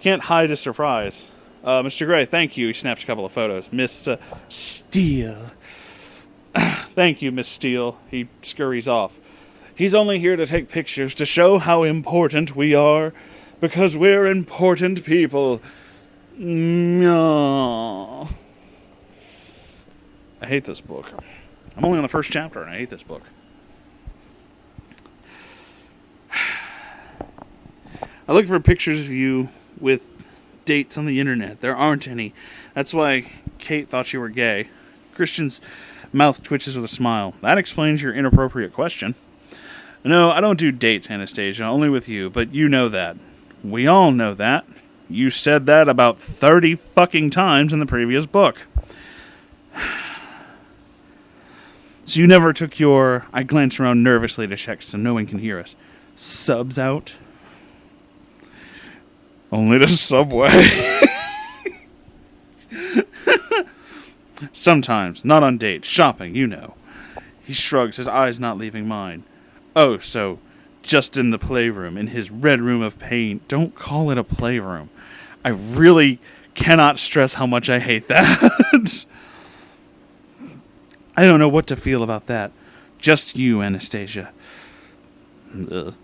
Speaker 1: can't hide his surprise. Mr. Gray, thank you. He snaps a couple of photos. Miss Steele. Thank you, Miss Steele. He scurries off. He's only here to take pictures to show how important we are, because we're important people. No. I hate this book. I'm only on the first chapter, and I hate this book. I looked for pictures of you with dates on the internet. There aren't any. That's why Kate thought you were gay. Christian's mouth twitches with a smile. That explains your inappropriate question. No, I don't do dates, Anastasia, only with you, but you know that. We all know that. You said that about 30 fucking times in the previous book. So you never took your... I glance around nervously to check so no one can hear us. Subs out? Only the subway. Sometimes, not on dates, shopping, you know. He shrugs, his eyes not leaving mine. Oh, so, just in the playroom, in his red room of pain. Don't call it a playroom. I really cannot stress how much I hate that. I don't know what to feel about that. Just you, Anastasia. Ugh.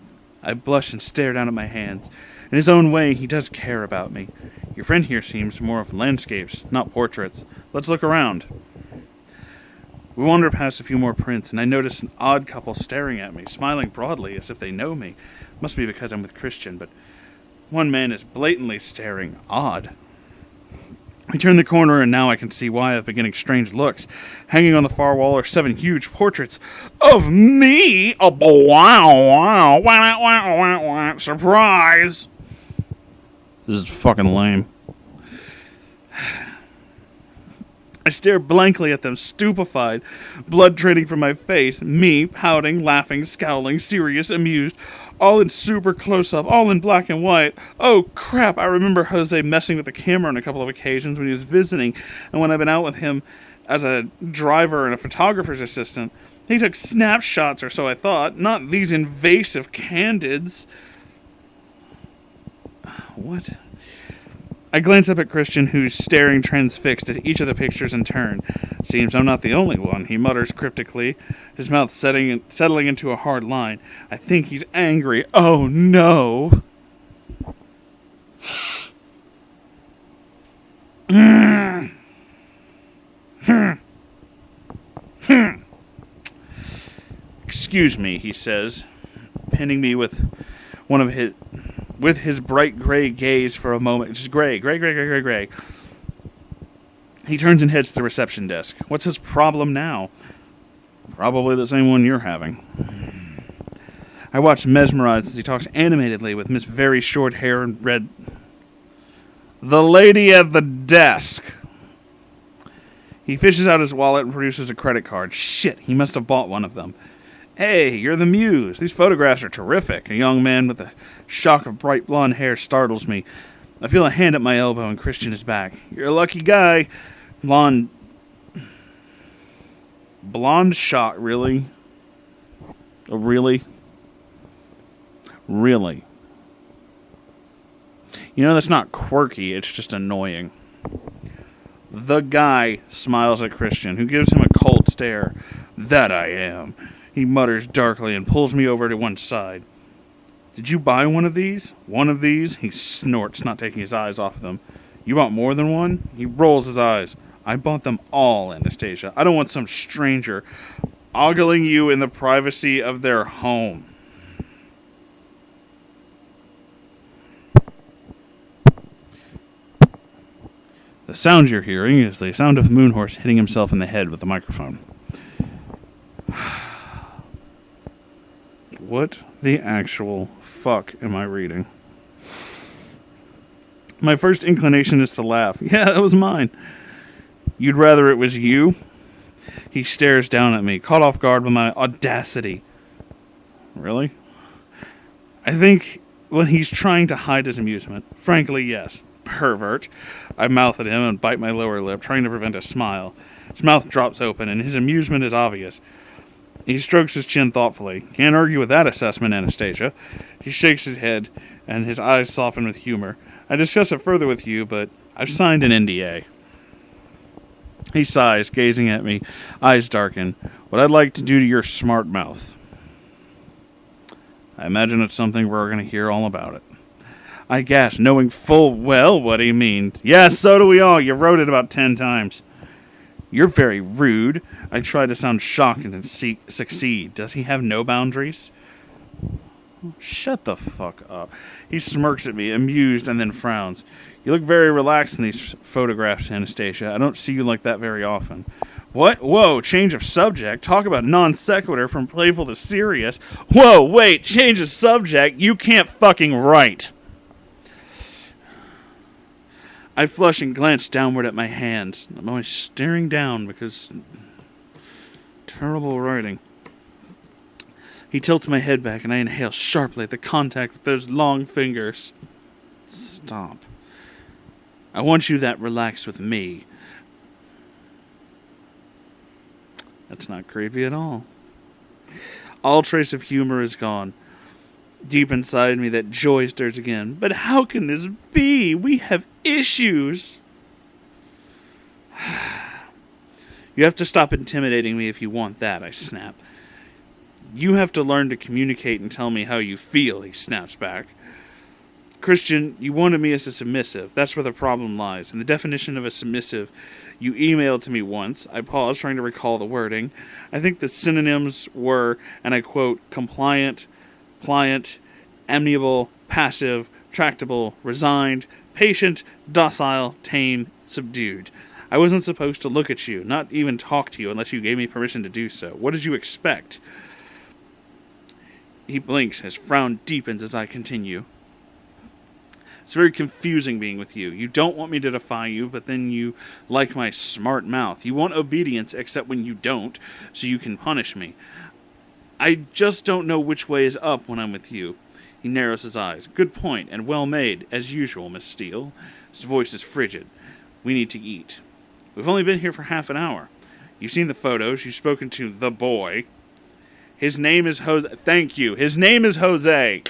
Speaker 1: I blush and stare down at my hands. In his own way, he does care about me. Your friend here seems more of landscapes, not portraits. Let's look around. We wander past a few more prints, and I notice an odd couple staring at me, smiling broadly as if they know me. Must be because I'm with Christian, but one man is blatantly staring. Odd. I turn the corner, and now I can see why I've been getting strange looks. Hanging on the far wall are 7 huge portraits of me! Oh, wow. Surprise! This is fucking lame. I stare blankly at them, stupefied, blood draining from my face, me pouting, laughing, scowling, serious, amused, all in super close-up, all in black and white. Oh, crap, I remember Jose messing with the camera on a couple of occasions when he was visiting, and when I've been out with him as a driver and a photographer's assistant. He took snapshots, or so I thought, not these invasive candids. What? I glance up at Christian, who's staring transfixed at each of the pictures in turn. Seems I'm not the only one, he mutters cryptically, his mouth settling into a hard line. I think he's angry. Oh, no! Excuse me, he says, pinning me with his bright gray gaze for a moment. Just gray. He turns and heads to the reception desk. What's his problem now? Probably the same one you're having. I watch mesmerized as he talks animatedly with Miss Very Short Hair and Red. The lady at the desk. He fishes out his wallet and produces a credit card. Shit, he must have bought one of them. Hey, you're the muse. These photographs are terrific. A young man with a shock of bright blonde hair startles me. I feel a hand at my elbow and Christian is back. You're a lucky guy. Blonde shock, really? Oh, really? Really? You know, that's not quirky, it's just annoying. The guy smiles at Christian, who gives him a cold stare. That I am. He mutters darkly and pulls me over to one side. Did you buy one of these? One of these? He snorts, not taking his eyes off of them. You bought more than one? He rolls his eyes. I bought them all, Anastasia. I don't want some stranger ogling you in the privacy of their home. The sound you're hearing is the sound of Moonhorse hitting himself in the head with the microphone. What the actual fuck am I reading? My first inclination is to laugh. Yeah, that was mine. You'd rather it was you? He stares down at me, caught off guard by my audacity. Really? I think when he's trying to hide his amusement. Frankly, yes. Pervert. I mouth at him and bite my lower lip, trying to prevent a smile. His mouth drops open, and his amusement is obvious. He strokes his chin thoughtfully. Can't argue with that assessment, Anastasia. He shakes his head, and his eyes soften with humor. I discuss it further with you, but I've signed an NDA. He sighs, gazing at me, eyes darken. What I'd like to do to your smart mouth. I imagine it's something we're going to hear all about it. I gasp, knowing full well what he means. Yeah, so do we all. You wrote it about 10 times. You're very rude. I try to sound shocked and succeed. Does he have no boundaries? Shut the fuck up. He smirks at me, amused, and then frowns. You look very relaxed in these photographs, Anastasia. I don't see you like that very often. What? Whoa, change of subject. Talk about non sequitur from playful to serious. Whoa, wait, change of subject. You can't fucking write. I flush and glance downward at my hands. I'm always staring down because...
Speaker 2: terrible writing. He tilts my head back and I inhale sharply at the contact with those long fingers. Stop. I want you that relaxed with me. That's not creepy at all. All trace of humor is gone. Deep inside me, that joy stirs again. But how can this be? We have issues. You have to stop intimidating me if you want that, I snap. You have to learn to communicate and tell me how you feel, he snaps back. Christian, you wanted me as a submissive. That's where the problem lies. In the definition of a submissive, you emailed to me once. I paused, trying to recall the wording. I think the synonyms were, and I quote, compliant, pliant, amiable, passive, tractable, resigned, patient, docile, tame, subdued. I wasn't supposed to look at you, not even talk to you unless you gave me permission to do so. What did you expect? He blinks, his frown deepens as I continue. It's very confusing being with you. You don't want me to defy you, but then you like my smart mouth. You want obedience, except when you don't, so you can punish me. I just don't know which way is up when I'm with you. He narrows his eyes. Good point, and well made, as usual, Miss Steele. His voice is frigid. We need to eat. We've only been here for half an hour. You've seen the photos. You've spoken to the boy. His name is Jose. Thank you. His name is Jose.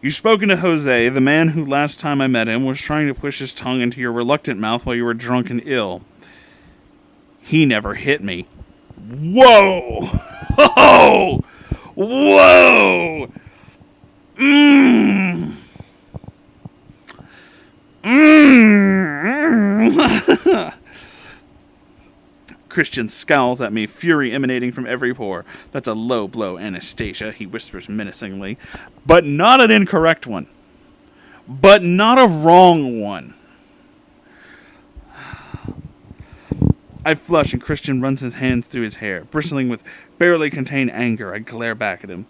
Speaker 2: You've spoken to Jose, the man who last time I met him was trying to push his tongue into your reluctant mouth while you were drunk and ill. He never hit me. Whoa! Oh! Whoa! Mmm! Mmm! Christian scowls at me, fury emanating from every pore. That's a low blow, Anastasia, he whispers menacingly. But not an incorrect one. But not a wrong one. I flush and Christian runs his hands through his hair. Bristling with barely contained anger, I glare back at him.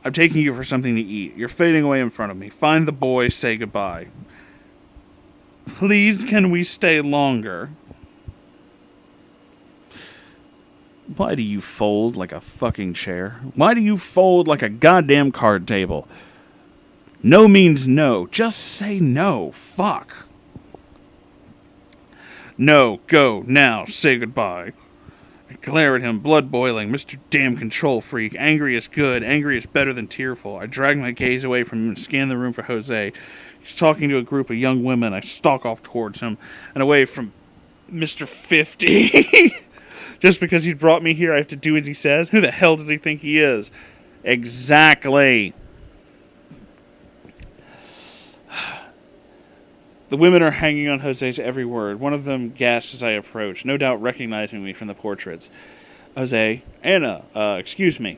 Speaker 2: I'm taking you for something to eat. You're fading away in front of me. Find the boy, say goodbye. Please, can we stay longer? Why do you fold like a fucking chair? Why do you fold like a goddamn card table? No means no. Just say no. Fuck. No, go, now, say goodbye. I glare at him, blood boiling. Mr. Damn Control Freak. Angry is good. Angry is better than tearful. I drag my gaze away from him and scan the room for Jose. He's talking to a group of young women. I stalk off towards him and away from Mr. 50. Just because he's brought me here, I have to do as he says? Who the hell does he think he is? Exactly. The women are hanging on Jose's every word. One of them gasps as I approach, no doubt recognizing me from the portraits. Jose, Anna, excuse me.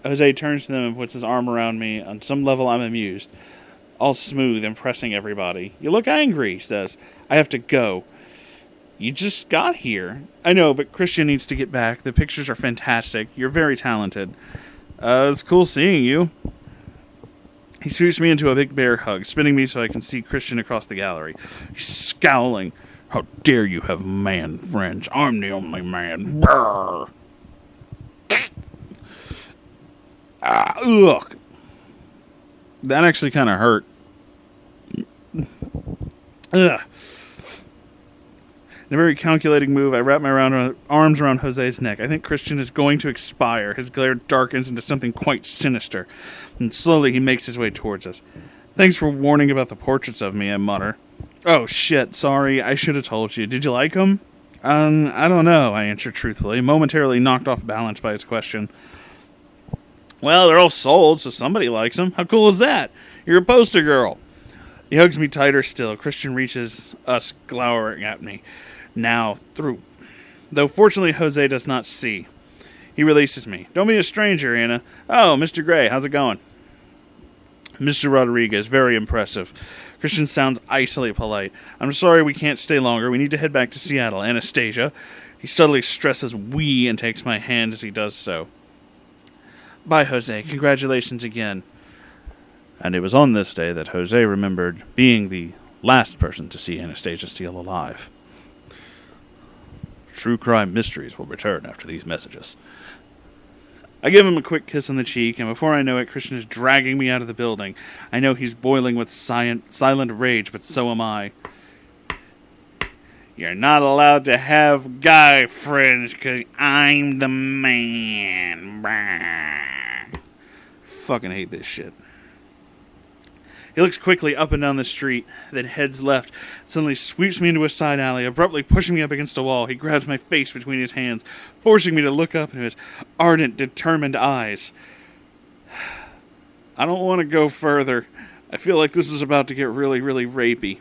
Speaker 2: Jose turns to them and puts his arm around me. On some level, I'm amused. All smooth, impressing everybody. You look angry, he says. I have to go. You just got here. I know, but Christian needs to get back. The pictures are fantastic. You're very talented. It's cool seeing you. He swoops me into a big bear hug, spinning me so I can see Christian across the gallery. He's scowling. How dare you have man friends? I'm the only man. Brr. Ugh. That actually kind of hurt. Ugh. In a very calculating move, I wrap my arms around Jose's neck. I think Christian is going to expire. His glare darkens into something quite sinister, and slowly he makes his way towards us. Thanks for warning about the portraits of me, I mutter. Oh shit, sorry, I should have told you. Did you like them? I don't know, I answer truthfully, momentarily knocked off balance by his question. Well, they're all sold, so somebody likes them. How cool is that? You're a poster girl. He hugs me tighter still. Christian reaches us, glowering at me. Now through. Though fortunately Jose does not see. He releases me. Don't be a stranger, Anna. Oh, Mr. Gray, how's it going? Mr. Rodriguez, very impressive. Christian sounds icily polite. I'm sorry we can't stay longer. We need to head back to Seattle. Anastasia. He subtly stresses we and takes my hand as he does so. Bye, Jose. Congratulations again. And it was on this day that Jose remembered being the last person to see Anastasia Steele alive.
Speaker 1: true crime mysteries will return after these messages.
Speaker 2: I give him a quick kiss on the cheek, and before I know it, Christian is dragging me out of the building. I know he's boiling with silent rage, but so am I. You're not allowed to have guy friends, because I'm the man. Fucking hate this shit. He looks quickly up and down the street, then heads left, suddenly sweeps me into a side alley, abruptly pushing me up against a wall. He grabs my face between his hands, forcing me to look up into his ardent, determined eyes. I don't want to go further. I feel like this is about to get really, really rapey.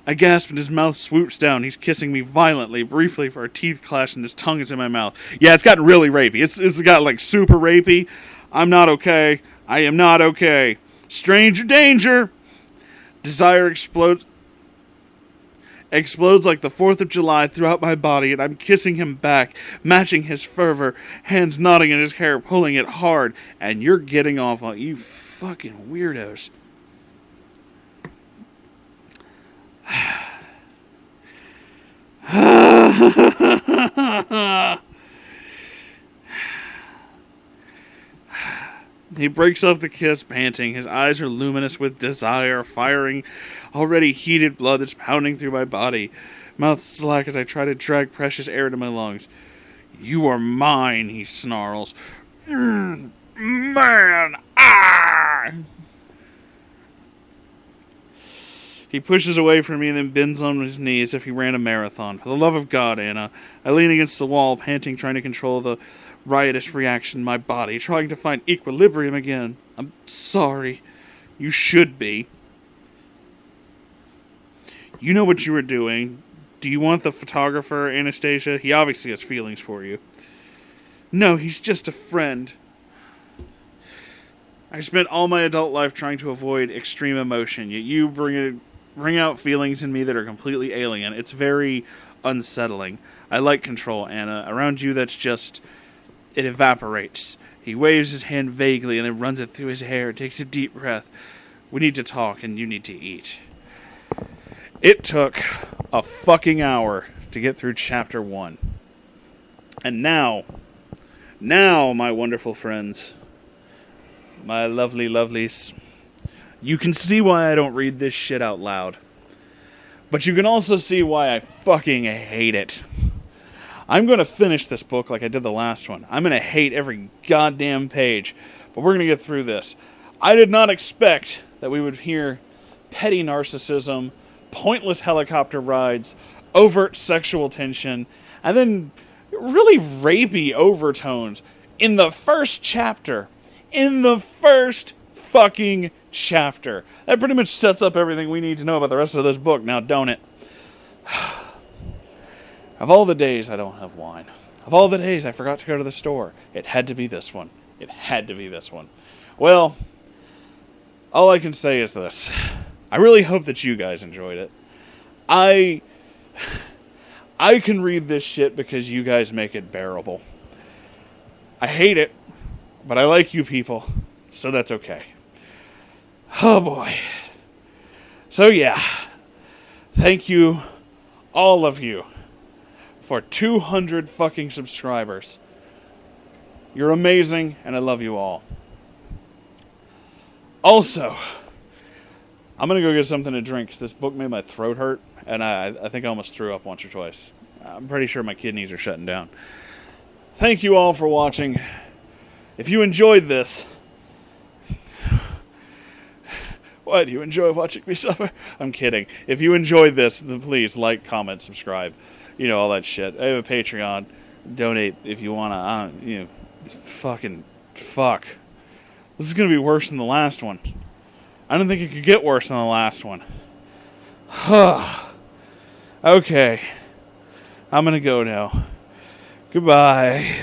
Speaker 2: I gasp and his mouth swoops down. He's kissing me violently, briefly, for our teeth clash and his tongue is in my mouth. Yeah, it's gotten really rapey. It's got like super rapey. I'm not okay. I am not okay. Stranger danger! Desire explodes like the 4th of July throughout my body, and I'm kissing him back, matching his fervor, hands knotting in his hair, pulling it hard, and you're getting off on you fucking weirdos. He breaks off the kiss, panting. His eyes are luminous with desire, firing already heated blood that's pounding through my body. Mouth slack as I try to drag precious air into my lungs. You are mine, he snarls. Man! Ah! He pushes away from me and then bends on his knees as if he ran a marathon. For the love of God, Anna. I lean against the wall, panting, trying to control the riotous reaction in my body, trying to find equilibrium again. I'm sorry. You should be. You know what you were doing. Do you want the photographer, Anastasia? He obviously has feelings for you. No, he's just a friend. I spent all my adult life trying to avoid extreme emotion, yet you bring out feelings in me that are completely alien. It's very unsettling. I like control, Anna. Around you, that's just... it evaporates. He waves his hand vaguely and then runs it through his hair, takes a deep breath. We need to talk and you need to eat. It took a fucking hour to get through chapter 1. And now, my wonderful friends, my lovely lovelies, you can see why I don't read this shit out loud. But you can also see why I fucking hate it. I'm going to finish this book like I did the last one. I'm going to hate every goddamn page. But we're going to get through this. I did not expect that we would hear petty narcissism, pointless helicopter rides, overt sexual tension, and then really rapey overtones in the first chapter. In the first fucking chapter. That pretty much sets up everything we need to know about the rest of this book now, don't it? Of all the days I don't have wine, of all the days I forgot to go to the store, it had to be this one. It had to be this one. Well, all I can say is this. I really hope that you guys enjoyed it. I can read this shit because you guys make it bearable. I hate it, but I like you people, so that's okay. Oh boy. So yeah, thank you, all of you, for 200 fucking subscribers. You're amazing, and I love you all. Also, I'm going to go get something to drink, because this book made my throat hurt, and I think I almost threw up once or twice. I'm pretty sure my kidneys are shutting down. Thank you all for watching. If you enjoyed this... Why do you enjoy watching me suffer? I'm kidding. If you enjoyed this, then please like, comment, subscribe. You know, all that shit. I have a Patreon. Donate if you want to. Fucking fuck. This is going to be worse than the last one. I don't think it could get worse than the last one. Okay. I'm going to go now. Goodbye.